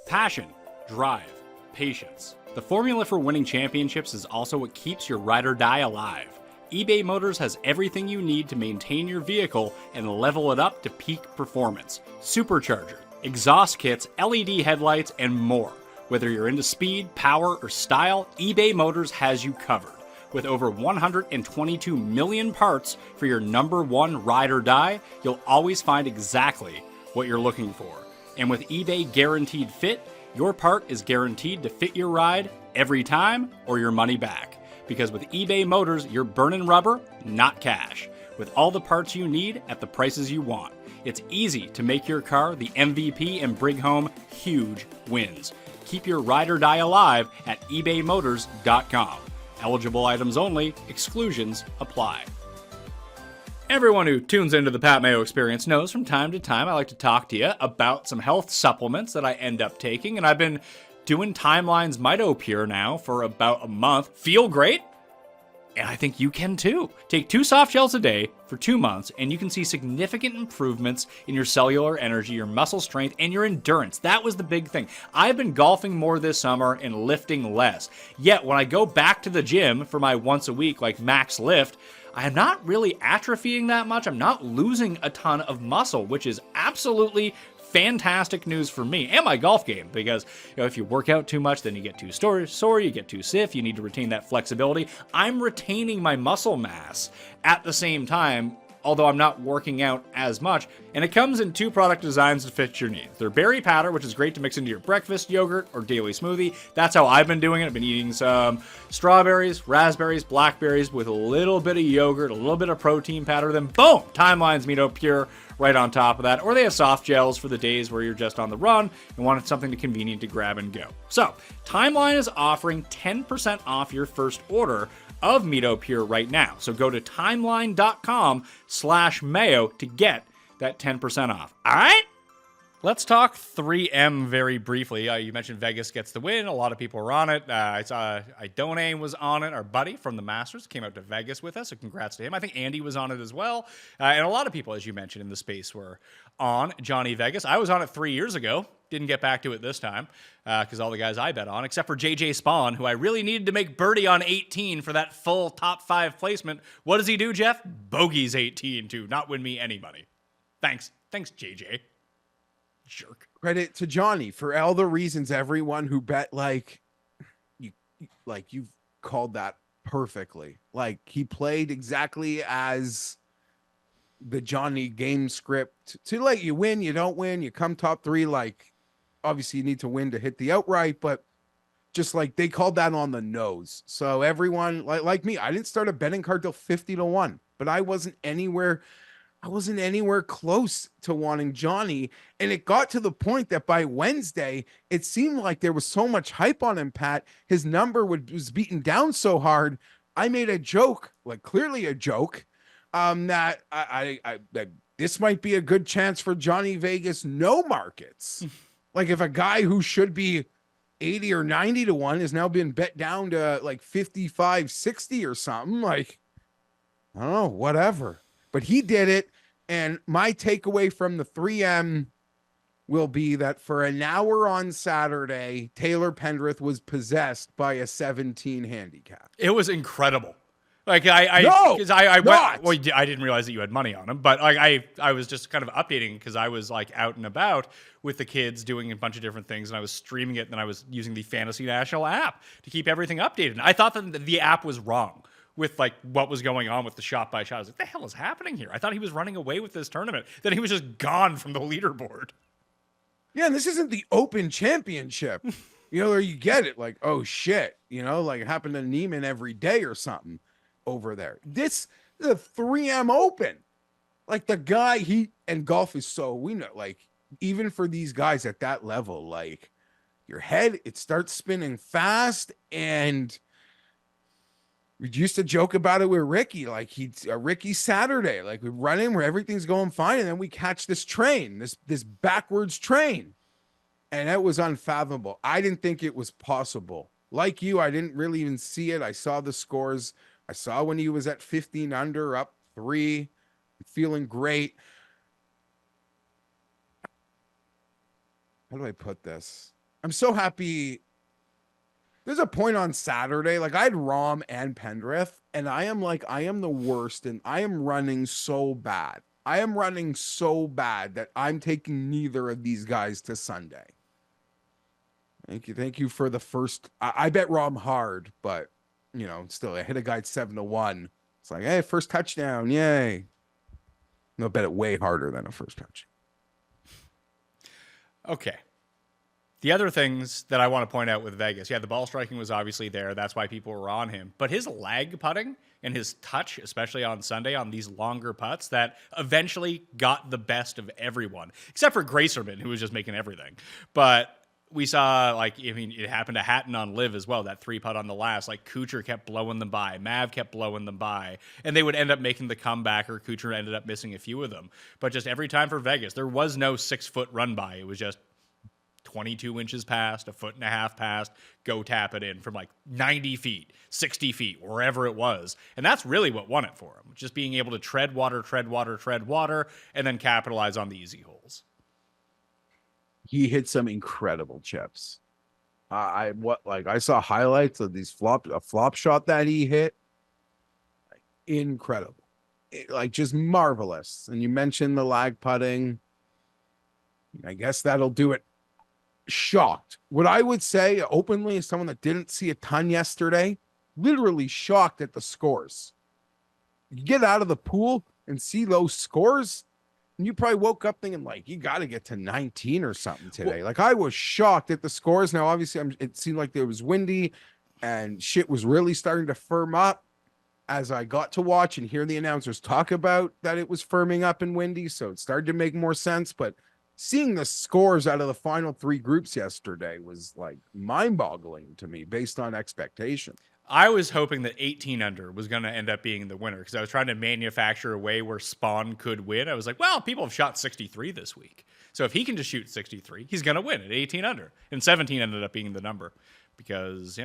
Passion, drive, patience. The formula for winning championships is also what keeps your ride or die alive. eBay Motors has everything you need to maintain your vehicle and level it up to peak performance. Supercharger, exhaust kits, LED headlights, and more. Whether you're into speed, power, or style, eBay Motors has you covered. With over 122 million parts for your number one ride or die, you'll always find exactly what you're looking for. And with eBay Guaranteed Fit, your part is guaranteed to fit your ride every time or your money back. Because with eBay Motors, you're burning rubber, not cash. With all the parts you need at the prices you want. It's easy to make your car the MVP and bring home huge wins. Keep your ride or die alive at ebaymotors.com. Eligible items only, exclusions apply. Everyone who tunes into the Pat Mayo Experience knows from time to time I like to talk to you about some health supplements that I end up taking, and I've been doing Timeline's Mitopure now for about a month. Feel great. And I think you can too. Take 2 soft gels a day for 2 months, and you can see significant improvements in your cellular energy, your muscle strength, and your endurance. That was the big thing. I've been golfing more this summer and lifting less. Yet, when I go back to the gym for my once a week, like max lift, I am not really atrophying that much. I'm not losing a ton of muscle, which is absolutely fantastic news for me and my golf game, because if you work out too much, then you get too sore, you get too stiff, you need to retain that flexibility. I'm retaining my muscle mass at the same time, although I'm not working out as much. And it comes in 2 product designs to fit your needs. They're berry powder, which is great to mix into your breakfast yogurt or daily smoothie. That's how I've been doing it. I've been eating some strawberries, raspberries, blackberries with a little bit of yogurt, a little bit of protein powder, then boom, Timeline's Mito Pure right on top of that. Or they have soft gels for the days where you're just on the run and wanted something convenient to grab and go. So, Timeline is offering 10% off your first order of Mito Pure right now. So go to timeline.com/Mayo to get that 10% off. All right? Let's talk 3M very briefly. You mentioned Vegas gets the win. A lot of people are on it. I saw Idone was on it. Our buddy from the Masters came out to Vegas with us, so congrats to him. I think Andy was on it as well. And a lot of people, as you mentioned, in the space were on Johnny Vegas. I was on it 3 years ago. Didn't get back to it this time because all the guys I bet on, except for JJ Spawn, who I really needed to make birdie on 18 for that full top 5 placement. What does he do, Jeff? Bogeys 18 to not win me any money. Thanks, JJ. Jerk. Credit to Johnny for all the reasons. Everyone who bet, you've called that perfectly. Like, he played exactly as the Johnny game script to let you win. You don't win, you come top 3. Like, obviously you need to win to hit the outright, but just like they called that on the nose. So everyone, like me, I didn't start a betting card till 50-1, but I wasn't anywhere close to wanting Johnny. And it got to the point that by Wednesday, it seemed like there was so much hype on him, Pat. His number was beaten down so hard. I made a joke, like clearly a joke, that that this might be a good chance for Johnny Vegas no markets. Like, if a guy who should be 80 or 90-1 is now being bet down to like 55, 60 or something, like, I don't know, whatever. But he did it. And my takeaway from the 3M will be that for an hour on Saturday, Taylor Pendrith was possessed by a 17 handicap. It was incredible. Like, I didn't realize that you had money on him, but like I was just kind of updating because I was like out and about with the kids doing a bunch of different things, and I was streaming it, and then I was using the Fantasy National app to keep everything updated. And I thought that the app was wrong with like what was going on with the shot by shot. I was like, the hell is happening here? I thought he was running away with this tournament. Then he was just gone from the leaderboard. Yeah, and this isn't the Open Championship, where you get it like, oh shit, like it happened to Neiman every day or something over there. This is a 3M Open. Like, the guy, and golf is so, we know, like, even for these guys at that level, like, your head, it starts spinning fast. And we used to joke about it with Ricky, like Ricky Saturday, like we run in where everything's going fine, and then we catch this train, this backwards train, and that was unfathomable. I didn't think it was possible. Like you, I didn't really even see it. I saw the scores. I saw when he was at 15 under, up 3, feeling great. How do I put this? I'm so happy. There's a point on Saturday, like I had Rahm and Pendrith, and I am the worst, and I am running so bad. I am running so bad that I'm taking neither of these guys to Sunday. Thank you for the first. I bet Rahm hard, but still, I hit a guy at 7-1. It's like, hey, first touchdown, yay! No, bet it way harder than a first touch. Okay. The other things that I want to point out with Vegas, the ball striking was obviously there. That's why people were on him. But his lag putting and his touch, especially on Sunday on these longer putts, that eventually got the best of everyone, except for Gracerman, who was just making everything. But we saw, it happened to Hatton on LIV as well, that 3-putt on the last. Like, Kuchar kept blowing them by. Mav kept blowing them by. And they would end up making the comeback, or Kuchar ended up missing a few of them. But just every time for Vegas, there was no 6-foot run by. It was just 22 inches past, a foot and a half past, go tap it in from like 90 feet, 60 feet, wherever it was. And that's really what won it for him, just being able to tread water, and then capitalize on the easy holes. He hit some incredible chips. I saw highlights of these a flop shot that he hit. Incredible. Just marvelous. And you mentioned the lag putting. I guess that'll do it. Shocked. What I would say openly as someone that didn't see a ton yesterday, literally shocked at the scores. You get out of the pool and see those scores, and you probably woke up thinking, like, you got to get to 19 or something today. Like, I was shocked at the scores. Now, obviously, it seemed like it was windy and shit was really starting to firm up as I got to watch and hear the announcers talk about that it was firming up and windy. So it started to make more sense. But seeing the scores out of the final 3 groups yesterday was like mind-boggling to me based on expectation. I was hoping that 18 under was going to end up being the winner because I was trying to manufacture a way where Spawn could win. I was like, well, people have shot 63 this week. So if he can just shoot 63, he's going to win at 18 under. And 17 ended up being the number because,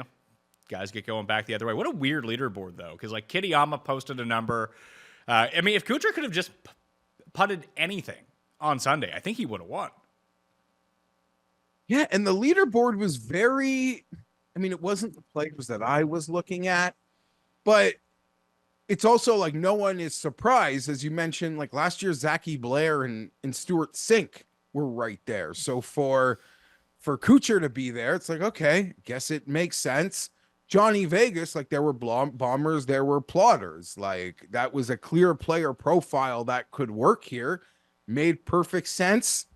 guys get going back the other way. What a weird leaderboard, though, because like Kitayama posted a number. If Kuchar could have just putted anything on Sunday, I think he would have won. Yeah, and the leaderboard was very, it wasn't the players that I was looking at, but it's also like no one is surprised, as you mentioned, like last year, Zachy Blair and Stuart Sink were right there. So for Kuchar to be there, it's like, okay, guess it makes sense. Johnny Vegas, like there were bombers, there were plotters. Like that was a clear player profile that could work here. Made perfect sense.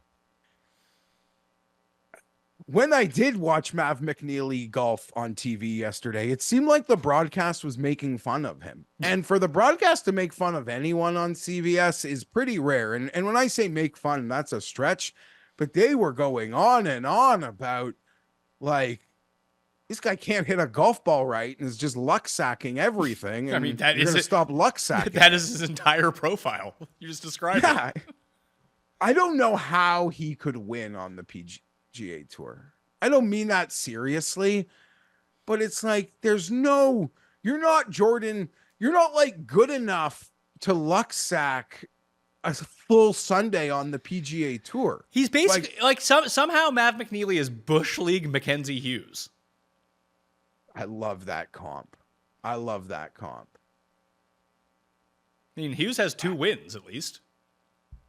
When I did watch Mav McNeely golf on TV yesterday, it seemed like the broadcast was making fun of him. And for the broadcast to make fun of anyone on CBS is pretty rare. And when I say make fun, that's a stretch. But they were going on and on about, like, this guy can't hit a golf ball right and is just luck sacking everything. And that you're going to stop luck sacking. That is his entire profile. You just described it. I don't know how he could win on the PGA Tour. I don't mean that seriously, but it's like you're not Jordan. You're not like good enough to luck sack a full Sunday on the PGA Tour. He's basically somehow Mav McNeely is Bush League Mackenzie Hughes. I love that comp. Hughes has 2 wins at least.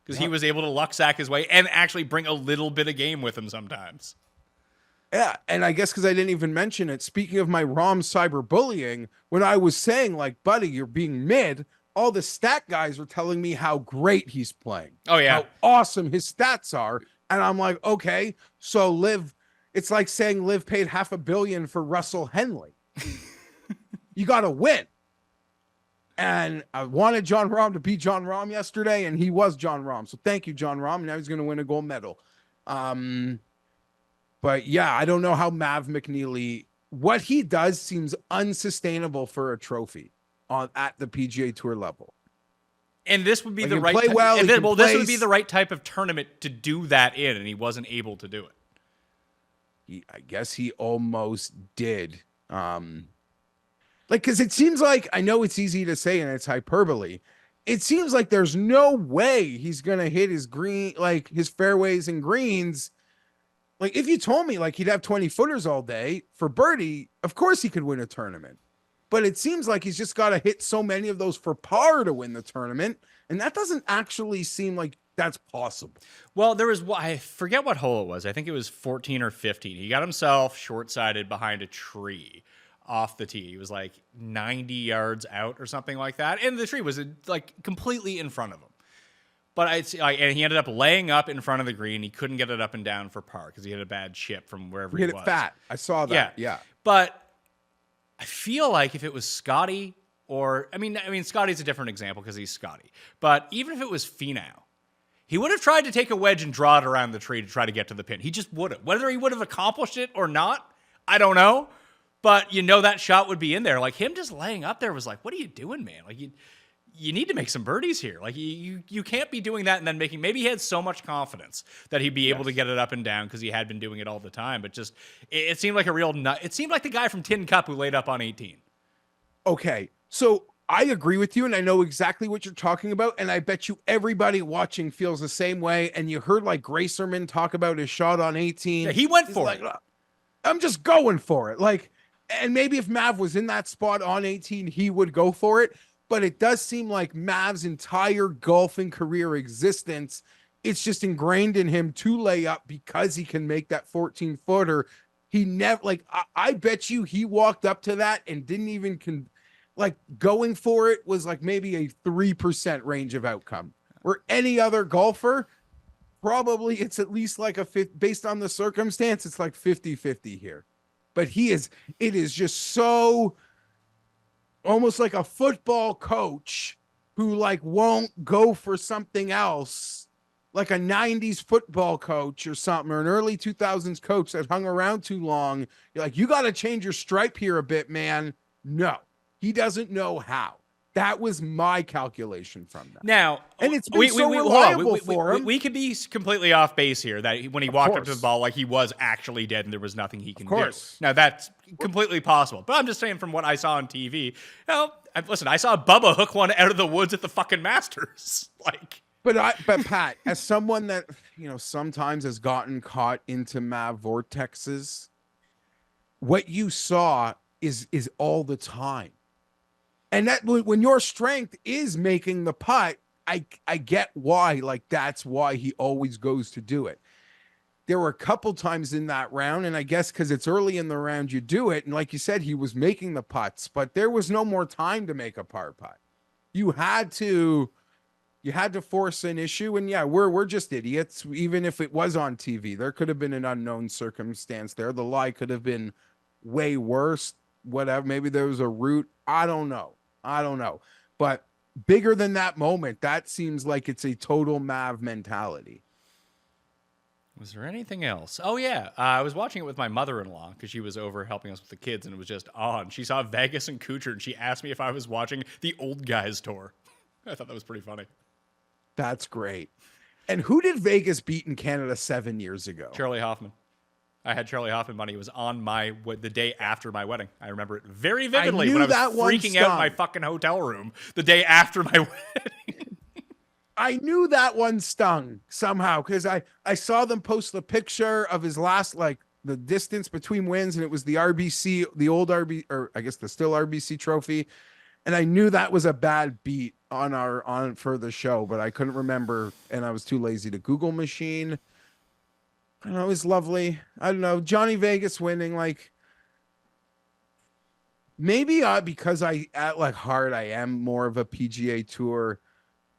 Because he was able to luck sack his way and actually bring a little bit of game with him sometimes. Yeah, and I guess because I didn't even mention it, speaking of my Rahm cyberbullying, when I was saying, like, buddy, you're being mid, all the stat guys were telling me how great he's playing. Oh, yeah. How awesome his stats are. And I'm like, okay, so LIV, it's like saying LIV paid $500 million for Russell Henley. You got to win. And I wanted Jon Rahm to beat Jon Rahm yesterday, and he was Jon Rahm. So thank you, Jon Rahm. Now he's going to win a gold medal. But yeah, I don't know how Mav McNeely, what he does seems unsustainable for a trophy at the PGA Tour level. And this would be Like, the he right play well, he can this would place. be the right type of tournament to do that in, and he wasn't able to do it. I guess he almost did. Because it seems like, I know it's easy to say and it's hyperbole. It seems like there's no way he's going to hit his his fairways and greens. Like, if you told me, like, he'd have 20 footers all day for birdie, of course he could win a tournament. But it seems like he's just got to hit so many of those for par to win the tournament. And that doesn't actually seem like that's possible. Well, there was, I forget what hole it was. I think it was 14 or 15. He got himself short-sided behind a tree off the tee. He was like 90 yards out or something like that. And the tree was like completely in front of him. But and he ended up laying up in front of the green. He couldn't get it up and down for par because he had a bad chip from wherever he was. Hit it fat. I saw that. Yeah. But I feel like if it was Scotty or, I mean, Scotty's a different example because he's Scotty. But even if it was Finau, he would have tried to take a wedge and draw it around the tree to try to get to the pin. He just wouldn't. Whether he would have accomplished it or not, I don't know. But that shot would be in there. Like, him just laying up there was like, what are you doing, man? Like, you need to make some birdies here. Like you can't be doing that and then making. Maybe he had so much confidence that he'd be able to get it up and down because he had been doing it all the time. But just it seemed like a real nut. It seemed like the guy from Tin Cup who laid up on 18. Okay, so I agree with you, and I know exactly what you're talking about, and I bet you everybody watching feels the same way. And you heard like Gracerman talk about his shot on 18. Yeah, he went He's for like, it. I'm just going for it. Like, and maybe if Mav was in that spot on 18, he would go for it. But it does seem like Mav's entire golfing career existence, it's just ingrained in him to lay up because he can make that 14-footer. He never, like, I bet you he walked up to that and didn't even, like, going for it was like maybe a 3% range of outcome. Where any other golfer, probably it's at least like based on the circumstance, it's like 50-50 here. But it is just so almost like a football coach who like won't go for something else, like a 90s football coach or something, or an early 2000s coach that hung around too long. You're like, you got to change your stripe here a bit, man. No, he doesn't know how. That was my calculation from that. Now, and it's been so reliable for him. We could be completely off base here that when he walked up to the ball, like he was actually dead and there was nothing he can do. Now, that's completely possible. But I'm just saying from what I saw on TV, you know, listen, I saw Bubba hook one out of the woods at the fucking Masters. Like, But Pat, as someone that, you know, sometimes has gotten caught into Mav vortexes, what you saw is all the time. And that when your strength is making the putt, I get why, like that's why he always goes to do it. There were a couple times in that round, and I guess because it's early in the round, you do it. And like you said, he was making the putts, but there was no more time to make a par putt. You had to force an issue. And yeah, we're just idiots. Even if it was on TV, there could have been an unknown circumstance there. The lie could have been way worse. Whatever. Maybe there was a route. I don't know. But bigger than that moment, that seems like it's a total Mav mentality. Was there anything else? Oh, yeah. I was watching it with my mother-in-law because she was over helping us with the kids, and it was just on. She saw Vegas and Kuchar, and she asked me if I was watching the Old Guys Tour. I thought that was pretty funny. That's great. And who did Vegas beat in Canada 7 years ago? Charlie Hoffman. I had Charlie Hoffman money. It was on the day after my wedding. I remember it very vividly when I was freaking out in my fucking hotel room the day after my wedding. I knew that one stung somehow because I saw them post the picture of his last, like the distance between wins, and it was the RBC, the old RB, or I guess the still RBC trophy. And I knew that was a bad beat on for the show, but I couldn't remember, and I was too lazy to Google machine. I don't know, it was lovely. I don't know, Johnny Vegas winning, like maybe because at like heart I am more of a PGA Tour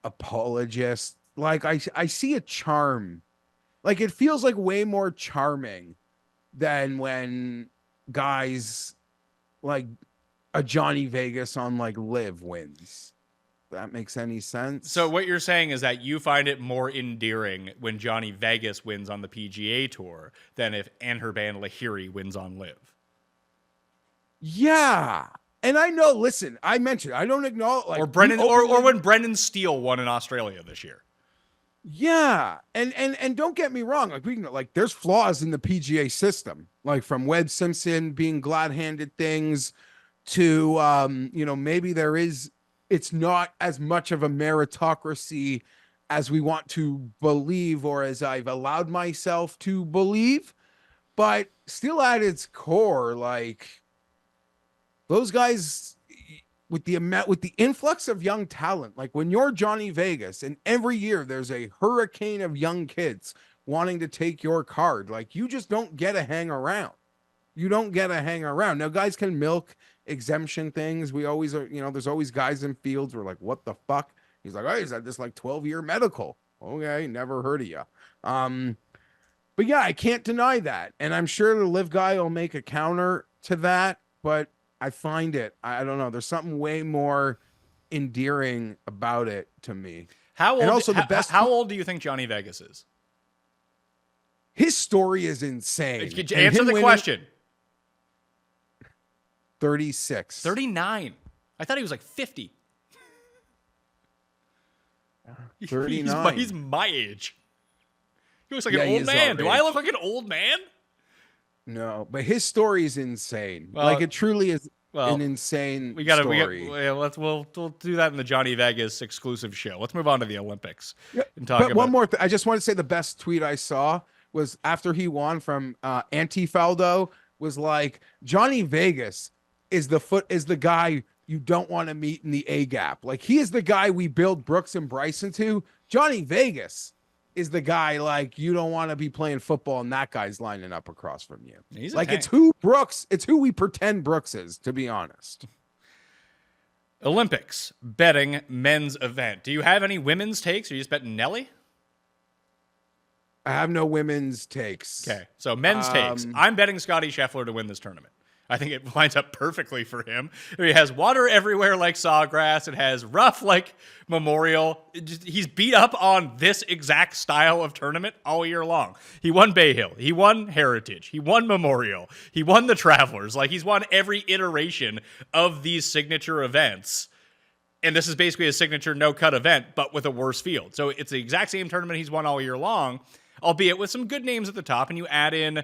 apologist. Like I see a charm, like it feels like way more charming than when guys like a Johnny Vegas on like LIV wins. That makes any sense? So what you're saying is that you find it more endearing when Johnny Vegas wins on the PGA Tour than if Anherban Lahiri wins on LIV. Yeah. And I know, listen, I mentioned, I don't acknowledge, like, or Brendan, or when Brendan Steele won in Australia this year. Yeah. And don't get me wrong. Like, there's flaws in the PGA system, like from Webb Simpson being glad-handed things to, you know, maybe it's not as much of a meritocracy as we want to believe, or as I've allowed myself to believe, but still at its core, like those guys with the influx of young talent, like when you're Johnny Vegas and every year there's a hurricane of young kids wanting to take your card, like you just don't get to hang around. You don't get to hang around. Now guys can milk exemption things. We always are, you know, there's always guys in fields who are like, what the fuck? He's like, oh, he's had this like 12-year medical. Okay, never heard of you. But yeah, I can't deny that. And I'm sure the LIV guy will make a counter to that, but I find it, I don't know, there's something way more endearing about it to me. How old do you think Johnny Vegas is? His story is insane. Answer the question. 36. 39. I thought he was like 50. He's 39. he's my age. He looks like Yeah, an he old is man. our Do I age. look like an old man? No, but his story is insane. Well, Like it truly is well, an insane we story. we'll do that in the Johnny Vegas exclusive show. Let's move on to the Olympics Yeah, and talk but about. one more thing, I just want to say the best tweet I saw was after he won from Antifaldo was like Johnny Vegas is the guy you don't want to meet in the A gap. Like he is the guy we build Brooks and Bryson to. Johnny Vegas is the guy like you don't want to be playing football and that guy's lining up across from you. He's a like tank. it's who Brooks, it's who we pretend Brooks is, to be honest. Olympics betting men's event. Do you have any women's takes? Or you just betting Nelly? I have no women's takes. Okay, so men's takes. I'm betting Scotty Scheffler to win this tournament. I think it lines up perfectly for him. It has water everywhere like Sawgrass. It has rough like Memorial. He's beat up on this exact style of tournament all year long. He won Bay Hill. He won Heritage. He won Memorial. He won the Travelers. Like he's won every iteration of these signature events. And this is basically a signature no-cut event, but with a worse field. So it's the exact same tournament he's won all year long, albeit with some good names at the top. And you add in,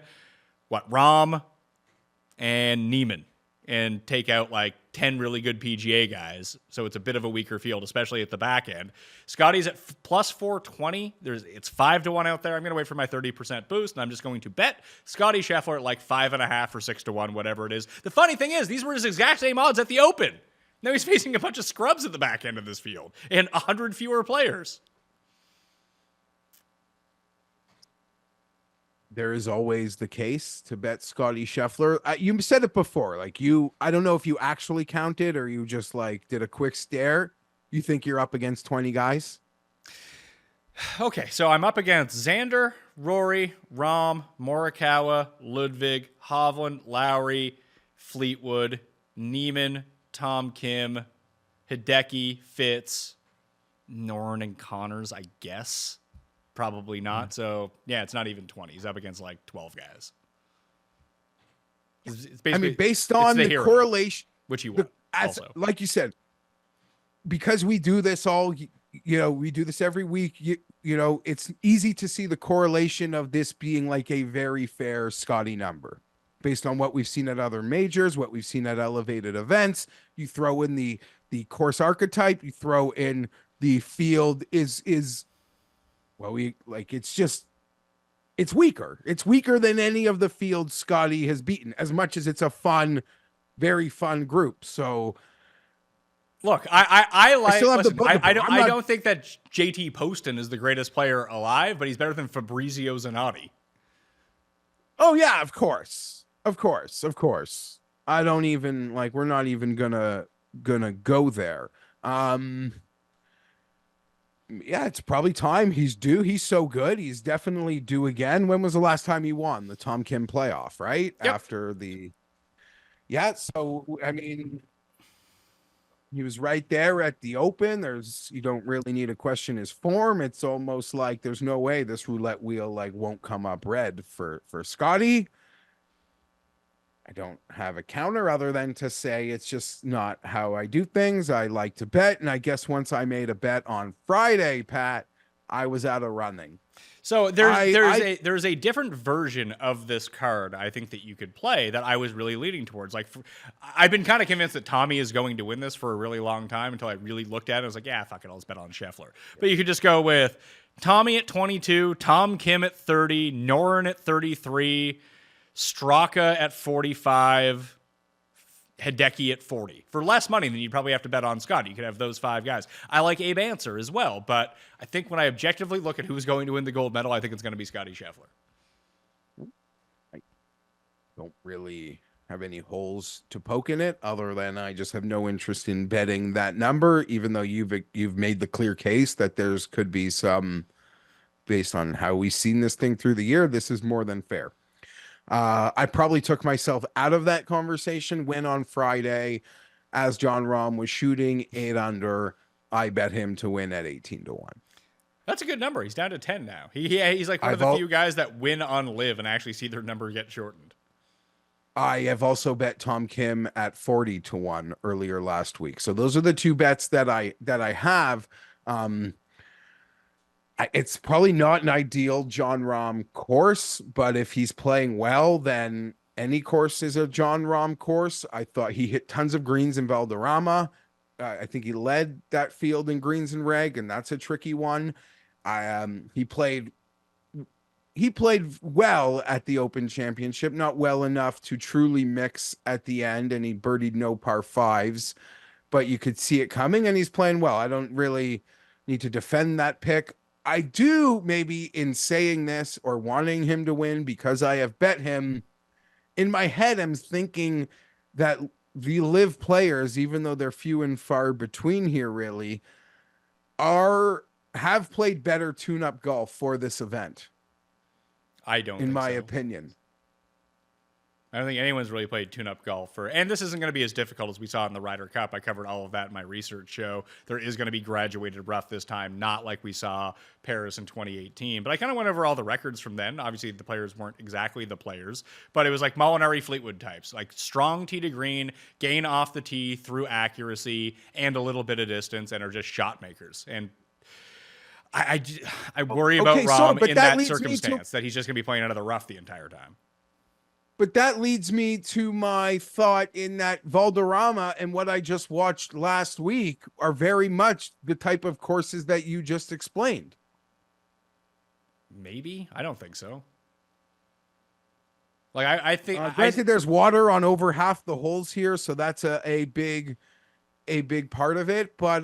Rahm and Neiman and take out like 10 really good PGA guys. So it's a bit of a weaker field, especially at the back end. Scotty's at plus 420. It's 5-1 out there. I'm going to wait for my 30% boost, and I'm just going to bet Scotty Scheffler at like 5.5 or 6-1, whatever it is. The funny thing is, these were his exact same odds at the Open. Now he's facing a bunch of scrubs at the back end of this field and 100 fewer players. There is always the case to bet Scotty Scheffler. You said it before, like I don't know if you actually counted or you just like did a quick stare. You think you're up against 20 guys? Okay, so I'm up against Xander, Rory, Rahm, Morikawa, Ludwig, Hovland, Lowry, Fleetwood, Neiman, Tom Kim, Hideki, Fitz, Norn, and Connors, I guess. Probably not. So, yeah, it's not even 20. He's up against like 12 guys. It's based on the hero, correlation, which he won also. Like you said, because we do this we do this every week, it's easy to see the correlation of this being like a very fair Scotty number based on what we've seen at other majors, what we've seen at elevated events. You throw in the course archetype, you throw in the field it's weaker. It's weaker than any of the fields Scotty has beaten, as much as it's a fun, very fun group. So look, I like. Listen, I don't think that JT Poston is the greatest player alive, but he's better than Fabrizio Zanotti. Oh yeah, of course. I don't even we're not even gonna go there. Yeah, it's probably time. He's due. He's so good. He's definitely due again. When was the last time he won? The Tom Kim playoff, right? Yep. After so I mean, he was right there at the Open. You don't really need to question his form. It's almost like there's no way this roulette wheel won't come up red for Scotty. I don't have a counter other than to say it's just not how I do things. I like to bet, and I guess once I made a bet on Friday, Pat, I was out of running. So there's a different version of this card I think that you could play that I was really leaning towards. I've been kind of convinced that Tommy is going to win this for a really long time until I really looked at it. I was like, yeah, fuck it, I'll just bet on Scheffler. But you could just go with Tommy at 22, Tom Kim at 30, Noren at 33, Straka at 45, Hideki at 40. For less money than you'd probably have to bet on Scott. You could have those 5 guys. I like Abe Answer as well, but I think when I objectively look at who's going to win the gold medal, I think it's going to be Scotty Scheffler. I don't really have any holes to poke in it other than I just have no interest in betting that number, even though you've made the clear case that there's could be some, based on how we've seen this thing through the year, this is more than fair. I probably took myself out of that conversation when on Friday, as Jon Rahm was shooting 8 under, I bet him to win at 18-1. That's a good number. He's down to 10 now. He's like one of the few guys that win on LIV and actually see their number get shortened. I have also bet Tom Kim at 40-1 earlier last week. So those are the 2 bets that I have. It's probably not an ideal John Rahm course, but if he's playing well, then any course is a John Rahm course. I thought he hit tons of greens in Valderrama. I think he led that field in greens and reg, and that's a tricky one. He played well at the Open Championship, not well enough to truly mix at the end, and he birdied no par fives, but you could see it coming, and he's playing well. I don't really need to defend that pick. I do, maybe in saying this or wanting him to win because I have bet him. In my head, I'm thinking that the LIV players, even though they're few and far between here, really have played better tune-up golf for this event. I don't in think my so. opinion. I don't think anyone's really played tune-up golf and this isn't going to be as difficult as we saw in the Ryder Cup. I covered all of that in my research show. There is going to be graduated rough this time, not like we saw Paris in 2018. But I kind of went over all the records from then. Obviously, the players weren't exactly the players, but it was like Molinari, Fleetwood types, like strong tee to green, gain off the tee through accuracy and a little bit of distance, and are just shot makers. And I worry about Rahm in that circumstance, that he's just going to be playing out of the rough the entire time. But that leads me to my thought in that Valderrama and what I just watched last week are very much the type of courses that you just explained. Maybe. I don't think so. Like, I think... granted, there's water on over half the holes here, so that's a big part of it. But,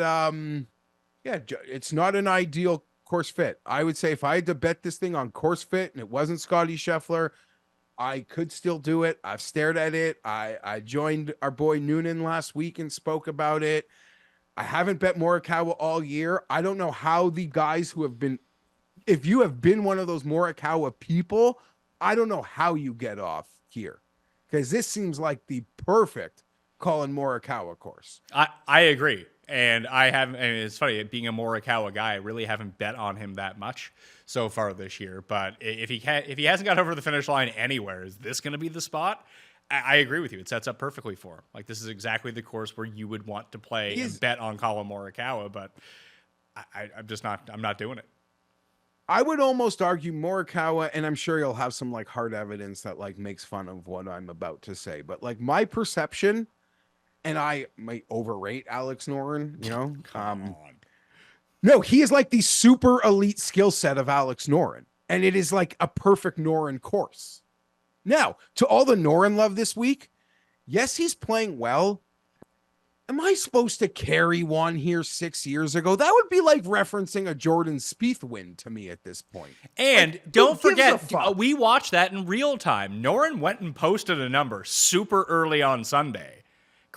yeah, it's not an ideal course fit. I would say if I had to bet this thing on course fit and it wasn't Scotty Scheffler, I could still do it. I've stared at it. I joined our boy Noonan last week and spoke about it. I haven't bet Morikawa all year. I don't know how the guys who have been, if you have been one of those Morikawa people, I don't know how you get off here, because this seems like the perfect Colin Morikawa course. I agree. And it's funny, being a Morikawa guy, I really haven't bet on him that much so far this year. But if he hasn't got over the finish line anywhere, is this going to be the spot? I agree with you. It sets up perfectly for him. Like, this is exactly the course where you would want to play and bet on Colin Morikawa. But I'm not doing it. I would almost argue Morikawa, and I'm sure you'll have some like hard evidence that like makes fun of what I'm about to say, but like my perception. And I might overrate Alex Noren, you know. No, he is like the super elite skill set of Alex Noren, and it is like a perfect Noren course. Now, to all the Noren love this week, yes, he's playing well. Am I supposed to carry one here 6 years ago? That would be like referencing a Jordan Spieth win to me at this point. And like, don't forget, we watched that in real time. Noren went and posted a number super early on Sunday.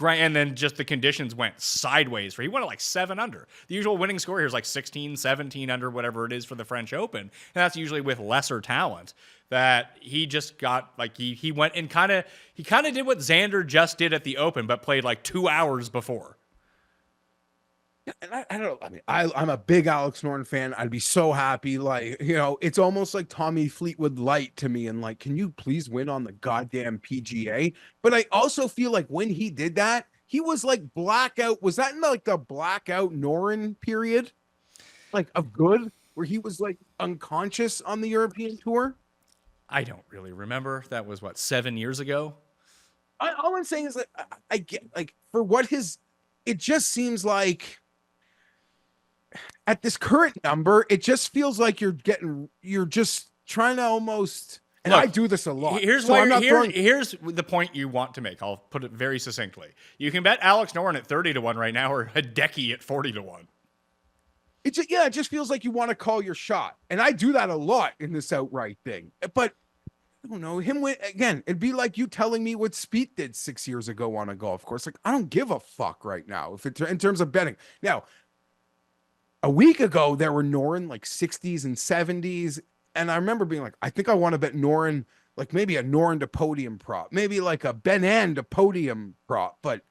And then just the conditions went sideways. He went at like 7 under. The usual winning score here is like 16, 17 under, whatever it is for the French Open. And that's usually with lesser talent. That he just got like he went and kind of did what Xander just did at the Open, but played like 2 hours before. Yeah, and I don't know. I mean, I'm a big Alex Noren fan. I'd be so happy. Like, you know, it's almost like Tommy Fleetwood light to me. And like, can you please win on the goddamn PGA? But I also feel like when he did that, he was like blackout. Was that in like the blackout Noren period? Like of good, where he was like unconscious on the European tour? I don't really remember. That was what, 7 years ago? All I'm saying is that I get like for what it just seems like. At this current number, it just feels like you're just trying to almost, and look, I do this a lot. Here's the point you want to make. I'll put it very succinctly. You can bet Alex Noren at 30-1 right now, or Hideki at 40-1. It just feels like you want to call your shot. And I do that a lot in this outright thing. But I don't know, him win again, it'd be like you telling me what Spieth did 6 years ago on a golf course. Like, I don't give a fuck right now in terms of betting. Now, a week ago, there were Noren like 60s and 70s. And I remember being like, I think I want to bet Noren, like maybe a Noren to Podium prop, maybe like a Ben An to Podium prop. But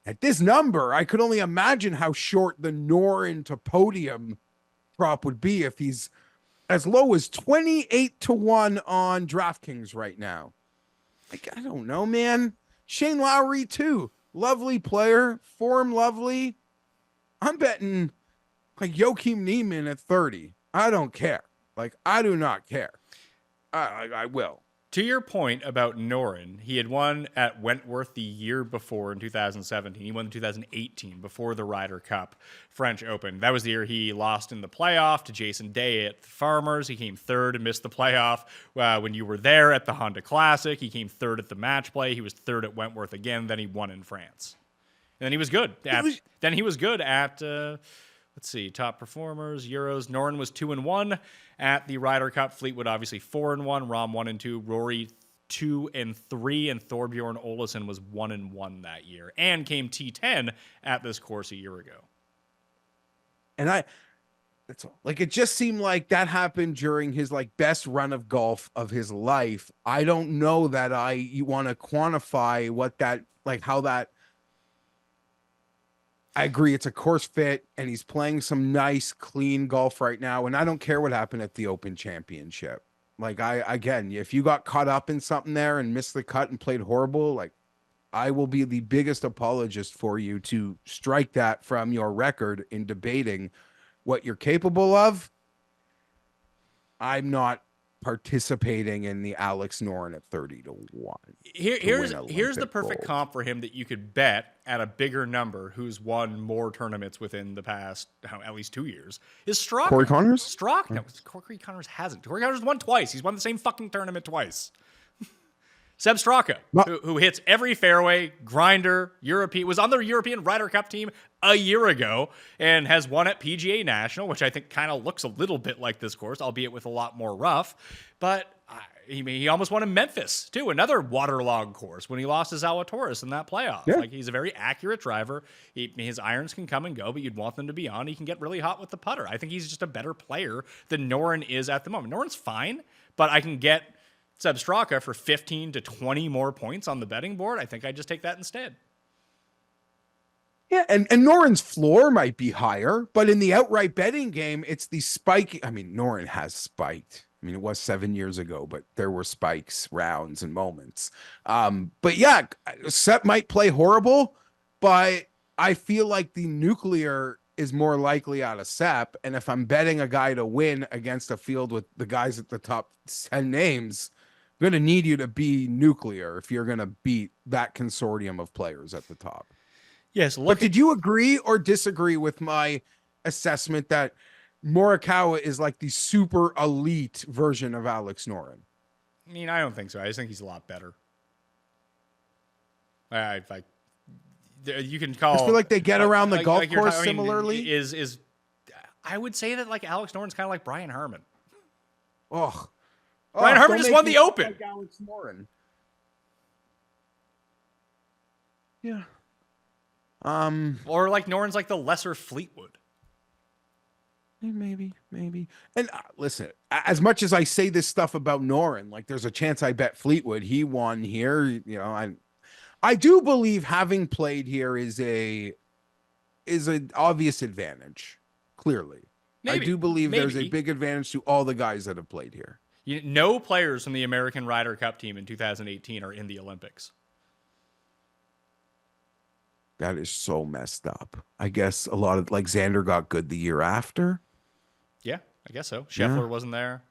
at this number, I could only imagine how short the Noren to Podium prop would be if he's as low as 28-1 on DraftKings right now. Like, I don't know, man. Shane Lowry, too. Lovely player. Form lovely. I'm betting like Joakim Niemann at 30. I don't care. Like, I do not care. I will. To your point about Noren, he had won at Wentworth the year before in 2017. He won in 2018 before the Ryder Cup French Open. That was the year he lost in the playoff to Jason Day at the Farmers. He came third and missed the playoff when you were there at the Honda Classic. He came third at the match play. He was third at Wentworth again. Then he won in France. And then he was good. Let's see, top performers, Euros. Noren was 2-1 at the Ryder Cup. Fleetwood obviously 4-1. Rahm 1-2. Rory 2-3, and Thorbjorn Olesen was 1-1 that year, and came T10 at this course a year ago. And that's all. Like, it just seemed like that happened during his like best run of golf of his life. I don't know that you want to quantify what that, like, how that. I agree. It's a course fit, and he's playing some nice, clean golf right now. And I don't care what happened at the Open Championship. Like, again, if you got caught up in something there and missed the cut and played horrible, like, I will be the biggest apologist for you to strike that from your record in debating what you're capable of. I'm not participating in the Alex Noren at 30-1. Here's the perfect comp for him that you could bet at a bigger number who's won more tournaments within the past at least 2 years is Straka. Corey Connors? Straka. No, Corey Connors hasn't. Corey Connors won twice. He's won the same fucking tournament twice. Seb Straka, who hits every fairway, grinder, European, was on the European Ryder Cup team a year ago and has won at PGA National, which I think kind of looks a little bit like this course, albeit with a lot more rough. But he almost won in Memphis, too, another waterlogged course when he lost to Zalatoris in that playoff. Yeah. Like, he's a very accurate driver. His irons can come and go, but you'd want them to be on. He can get really hot with the putter. I think he's just a better player than Noren is at the moment. Noren's fine, but I can get Seb Straka for 15 to 20 more points on the betting board. I think I'd just take that instead. Yeah, and Noren's floor might be higher, but in the outright betting game, it's the spike. I mean, Noren has spiked. I mean, it was 7 years ago, but there were spikes, rounds, and moments. But yeah, Sep might play horrible, but I feel like the nuclear is more likely out of Sep. And if I'm betting a guy to win against a field with the guys at the top 10 names, I'm going to need you to be nuclear if you're going to beat that consortium of players at the top. Yes. But did you agree or disagree with my assessment that Morikawa is like the super elite version of Alex Noren? I mean, I don't think so. I just think he's a lot better. You can call. I just feel like they get around the golf course similarly. I would say that like Alex Noren's kind of like Brian Harman. Oh, Brian Harman just won the Open. Like Alex Noren. Yeah. Or like Noren's like the lesser Fleetwood. Maybe. And listen, as much as I say this stuff about Noren, like there's a chance I bet Fleetwood. He won here. You know, I do believe having played here is an obvious advantage. Clearly, I do believe there's a big advantage to all the guys that have played here. No players from the American Ryder Cup team in 2018 are in the Olympics. That is so messed up. I guess a lot of like Xander got good the year after. Yeah, I guess so. Scheffler wasn't there.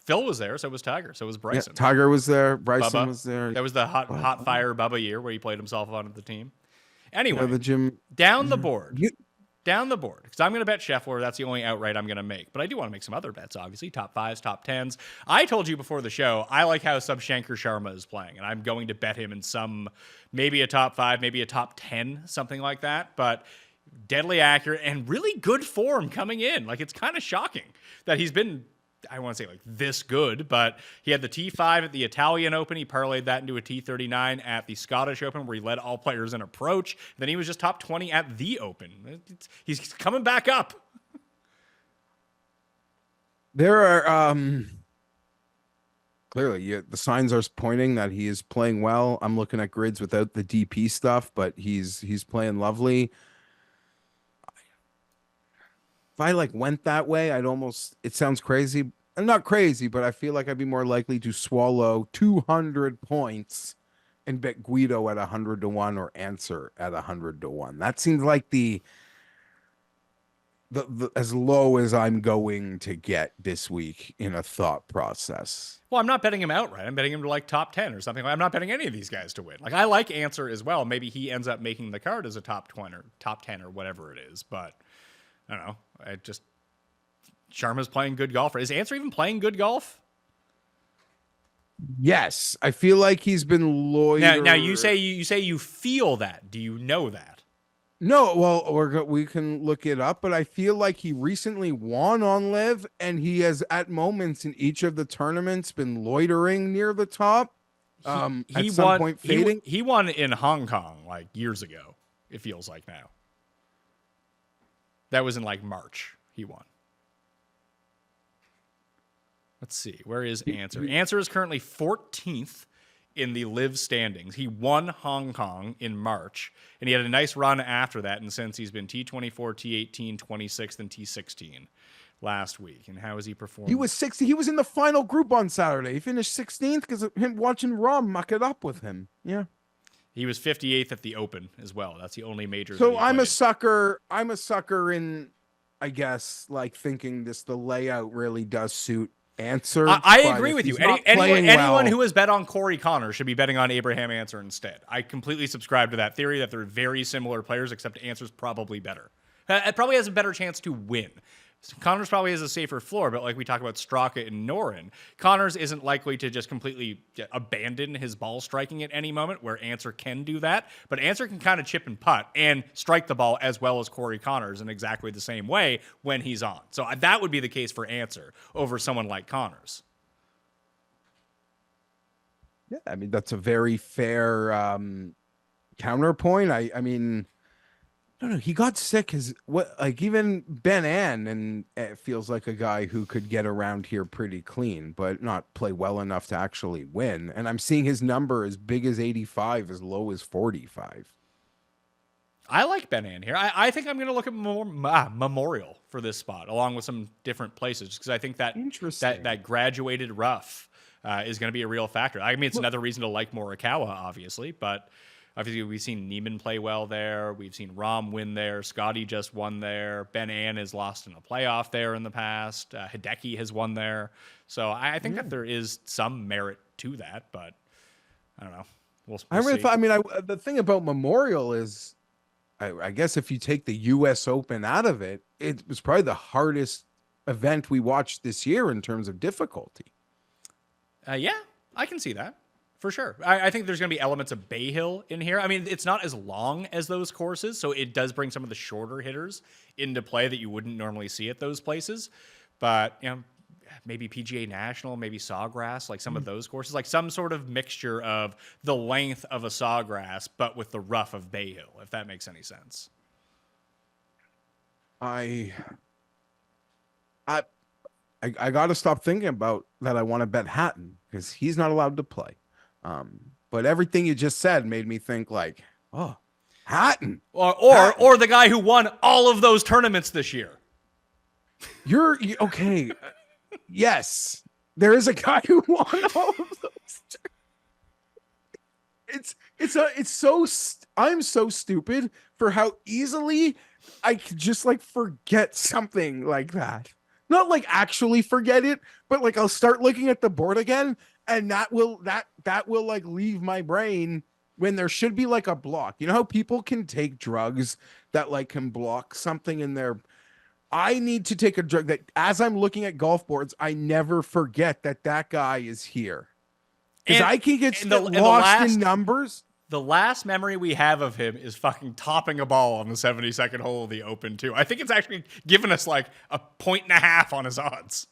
Phil was there, so was Tiger, so was Bryson. Yeah, Tiger was there. Bryson Bubba was there. That was the hot fire Bubba year where he played himself onto the team. Anyway, the gym down the board. Down the board, because I'm going to bet Scheffler. That's the only outright I'm going to make. But I do want to make some other bets, obviously. Top 5s, top 10s. I told you before the show, I like how Subshankar Sharma is playing. And I'm going to bet him in some, maybe a top 5, maybe a top 10, something like that. But deadly accurate and really good form coming in. Like, it's kind of shocking that he's been, I don't want to say like this good, but he had the T5 at the Italian Open. He parlayed that into a T39 at the Scottish Open where he led all players in approach. Then he was just top 20 at the Open. He's coming back up. There are clearly the signs are pointing that he is playing well. I'm looking at grids without the DP stuff, but he's playing lovely. If I like went that way, it sounds crazy. I'm not crazy, but I feel like I'd be more likely to swallow 200 points and bet Guido at 100-1 or Answer at 100-1. That seems like the as low as I'm going to get this week in a thought process. Well, I'm not betting him outright. I'm betting him to like top 10 or something. I'm not betting any of these guys to win. Like, I like Answer as well. Maybe he ends up making the card as a top 20 or top 10 or whatever it is. But I don't know. Sharma's playing good golf. Is Answer even playing good golf? Yes, I feel like he's been loitering. Now you say you feel that. Do you know that? No, well, we can look it up, but I feel like he recently won on LIV, and he has at moments in each of the tournaments been loitering near the top. At some point fading. He won in Hong Kong like years ago. It feels like now. That was in like March. He won. Let's see. Where is Answer? Answer is currently 14th in the LIV standings. He won Hong Kong in March, and he had a nice run after that, and since he's been T24, T18, 26th, and T16 last week. And how has he performed? He was 60. He was in the final group on Saturday. He finished 16th because of him watching Rahm muck it up with him. Yeah. He was 58th at the Open as well. That's the only major. So I'm a sucker in, I guess, like thinking the layout really does suit Answer. I agree with you. Anyone who has bet on Corey Connors should be betting on Abraham Answer instead. I completely subscribe to that theory that they're very similar players, except Answer's probably better. It probably has a better chance to win. Connors probably has a safer floor, but like we talk about Straka and Noren, Connors isn't likely to just completely abandon his ball striking at any moment, where Answer can do that. But Answer can kind of chip and putt and strike the ball as well as Corey Connors in exactly the same way when he's on. So that would be the case for Answer over someone like Connors. Yeah, I mean, that's a very fair counterpoint. I mean, I don't know. He got sick. Even Ben Ann, and it feels like a guy who could get around here pretty clean, but not play well enough to actually win. And I'm seeing his number as big as 85, as low as 45. I like Ben Ann here. I think I'm going to look at more Memorial for this spot, along with some different places, because I think that that graduated rough is going to be a real factor. I mean, it's another reason to like Morikawa, obviously, but obviously we've seen Neiman play well there. We've seen Rahm win there. Scotty just won there. Ben Ann has lost in a playoff there in the past. Hideki has won there. So I think that there is some merit to that, but I don't know. We'll see. The thing about Memorial is, I guess if you take the U.S. Open out of it, it was probably the hardest event we watched this year in terms of difficulty. Yeah, I can see that. For sure. I think there's going to be elements of Bay Hill in here. I mean, it's not as long as those courses, so it does bring some of the shorter hitters into play that you wouldn't normally see at those places. But, maybe PGA National, maybe Sawgrass, like some of those courses, like some sort of mixture of the length of a Sawgrass, but with the rough of Bay Hill, if that makes any sense. I got to stop thinking about that. I want to bet Hatton because he's not allowed to play. But everything you just said made me think like, oh, Hatton. Or the guy who won all of those tournaments this year. You're okay. Yes, there is a guy who won all of those. I'm so stupid for how easily I could just like forget something like that. Not like actually forget it, but like I'll start looking at the board again, and that will like leave my brain when there should be like a block. You know how people can take drugs that like can block something in their. I need to take a drug that as I'm looking at golf boards, I never forget that guy is here. Because I can get lost in numbers. The last memory we have of him is fucking topping a ball on the 72nd hole of the Open, too. I think it's actually given us like a 1.5 on his odds.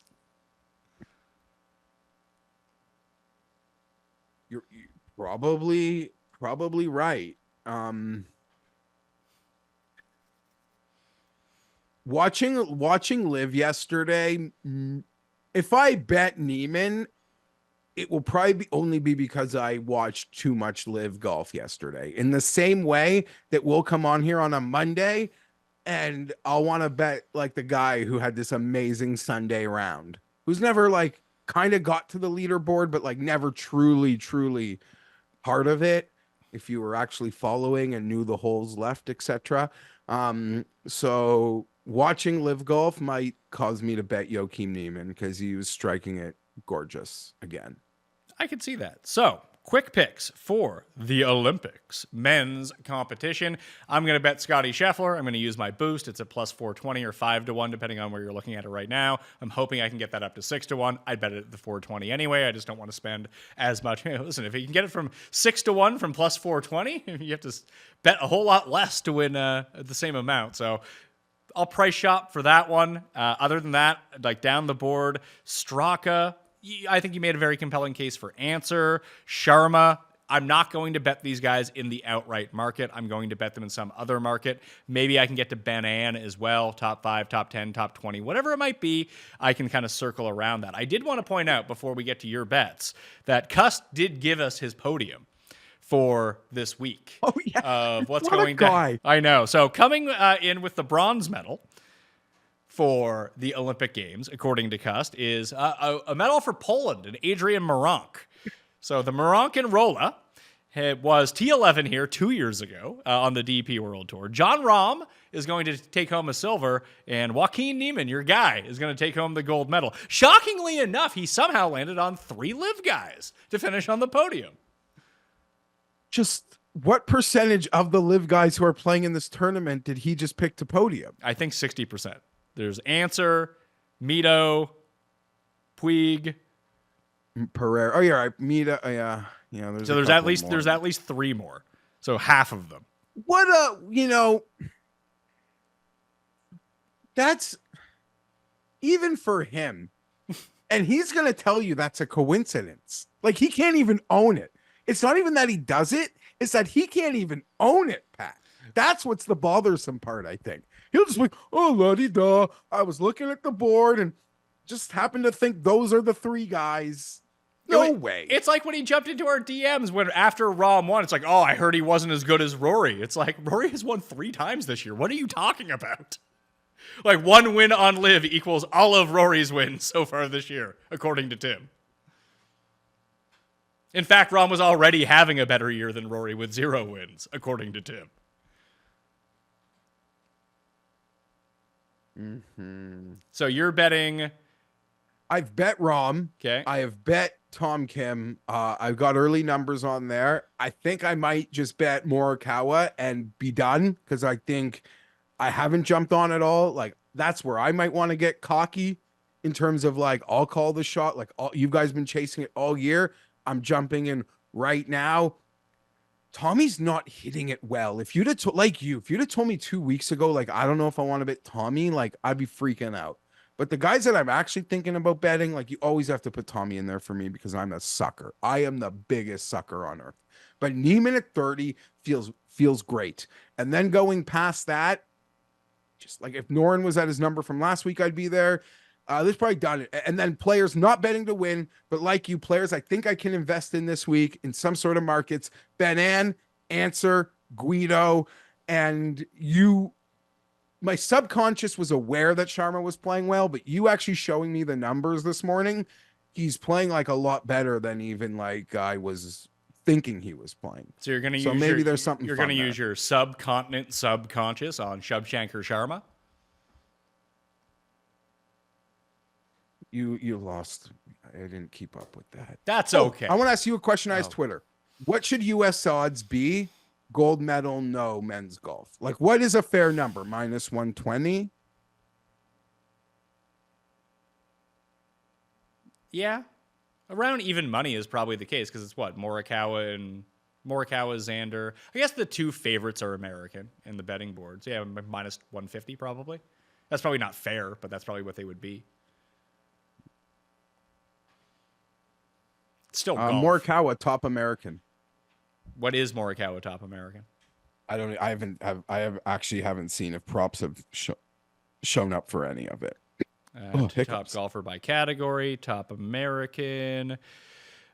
You're probably right. Watching LIV yesterday, if I bet Neiman, it will probably only be because I watched too much LIV golf yesterday. In the same way that we'll come on here on a Monday and I'll want to bet like the guy who had this amazing Sunday round, who's never like kind of got to the leaderboard, but like never truly part of it. If you were actually following and knew the holes left, etc. So watching Live Golf might cause me to bet Joachim Neiman because he was striking it gorgeous again. I can see that. So, quick picks for the Olympics men's competition. I'm going to bet Scotty Scheffler. I'm going to use my boost. It's at plus 420 or 5-1, depending on where you're looking at it right now. I'm hoping I can get that up to 6-1. I'd bet it at the 420 anyway. I just don't want to spend as much. Listen, if you can get it from 6-1 from plus 420, you have to bet a whole lot less to win the same amount. So, I'll price shop for that one. Other than that, like down the board, Straka, I think you made a very compelling case for Answer. Sharma, I'm not going to bet these guys in the outright market. I'm going to bet them in some other market. Maybe I can get to Ben Ann as well, top 5, top 10, top 20, whatever it might be. I can kind of circle around that. I did want to point out before we get to your bets that Cust did give us his podium for this week. Oh, yeah. Of what's What a going guy. down. I know. So coming in with the bronze medal for the Olympic Games, according to Cust, is a medal for Poland and Adrian Moronk. So the Moronkin Rolla was T11 here 2 years ago on the DP World Tour. John Rahm is going to take home a silver, and Joaquin Neiman, your guy, is going to take home the gold medal. Shockingly enough, he somehow landed on 3 LIV guys to finish on the podium. Just what percentage of the LIV guys who are playing in this tournament did he just pick to podium? I think 60%. There's Answer, Mito, Puig. Pereira. Oh, yeah, right. Mita. Yeah. So there's at least 3 more. So half of them. What that's even for him. And he's going to tell you that's a coincidence. Like, he can't even own it. It's not even that he does it. It's that he can't even own it, Pat. That's what's the bothersome part, I think. He'll just be like, oh, la-di-da. I was looking at the board and just happened to think those are the 3 guys. No way. It's like when he jumped into our DMs when after Rahm won, it's like, oh, I heard he wasn't as good as Rory. It's like, Rory has won 3 times this year. What are you talking about? Like 1 win on LIV equals all of Rory's wins so far this year, according to Tim. In fact, Rahm was already having a better year than Rory with 0 wins, according to Tim. Mm-hmm. So you're betting. I've bet Rahm. Okay. I have bet Tom Kim. I've got early numbers on there. I think I might just bet Morikawa and be done because I think I haven't jumped on at all. Like, that's where I might want to get cocky in terms of, like, I'll call the shot. Like, you guys been chasing it all year. I'm jumping in right now. Tommy's not hitting it well. If you'd have told me 2 weeks ago, like, I don't know if I want to bet Tommy, like, I'd be freaking out. But the guys that I'm actually thinking about betting, like, you always have to put Tommy in there for me because I'm a sucker. I am the biggest sucker on earth. But Neiman at 30 feels great. And then going past that, just like if Noren was at his number from last week, I'd be there. This probably done it. And then players not betting to win, but like you, players I think I can invest in this week in some sort of markets. Ben Ann, Answer, Guido, and you. My subconscious was aware that Sharma was playing well, but you actually showing me the numbers this morning, he's playing like a lot better than even like I was thinking he was playing. So you're going to use there's something. You're going to use your subcontinent subconscious on Shubshankar Sharma. You lost. I didn't keep up with that. That's okay. I want to ask you a question. I asked Twitter. What should U.S. odds be? Gold medal, no men's golf. Like, what is a fair number? Minus 120? Yeah. Around even money is probably the case because it's what? Morikawa, Xander. I guess the 2 favorites are American in the betting boards. Yeah, minus 150 probably. That's probably not fair, but that's probably what they would be. It's still golf. Morikawa, top American. What is Morikawa top American? I actually haven't seen if props have shown up for any of it. Top golfer by category, top American.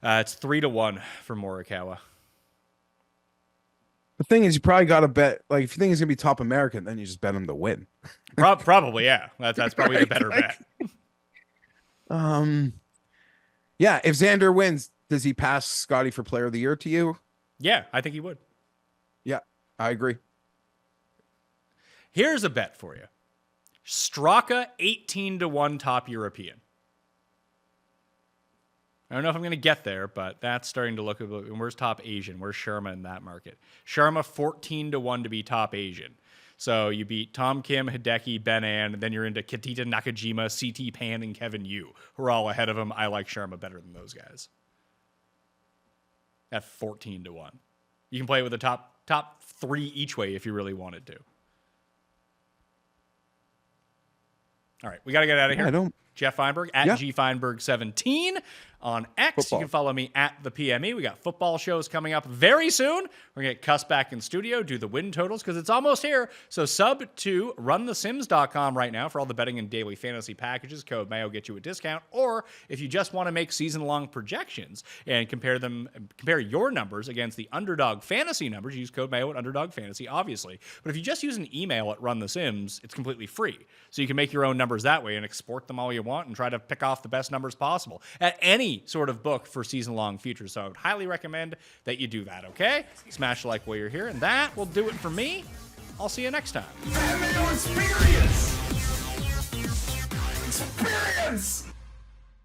It's 3-1 for Morikawa. The thing is, you probably got to bet. Like, if you think he's gonna be top American, then you just bet him to win. Probably, yeah. That's probably the better bet. Yeah. If Xander wins, does he pass Scotty for Player of the Year to you? Yeah, I think he would. Yeah, I agree. Here's a bet for you. Straka 18-1 top European. I don't know if I'm going to get there, but that's starting to look a bit. Where's top Asian? Where's Sharma in that market? Sharma 14-1 to be top Asian. So you beat Tom Kim, Hideki, Ben An, and then you're into Katita Nakajima, CT Pan, and Kevin Yu, who are all ahead of him. I like Sharma better than those guys. At 14-1. You can play it with the top 3 each way if you really wanted to. All right, we got to get out of here. Geoff Fienberg at GFienberg17 on X. You can follow me at the PME. We got football shows coming up very soon. We're going to get Cust back in studio, do the win totals because it's almost here. So sub to runthesims.com right now for all the betting and daily fantasy packages. Code Mayo get you a discount. Or if you just want to make season-long projections and compare your numbers against the Underdog fantasy numbers, use code Mayo at Underdog Fantasy, obviously. But if you just use an email at Run the Sims, it's completely free. So you can make your own numbers that way and export them all you want and try to pick off the best numbers possible at any sort of book for season-long futures. So I would highly recommend that you do that, okay? Smash the like while you're here, and that will do it for me. I'll see you next time. Mayo experience! Experience!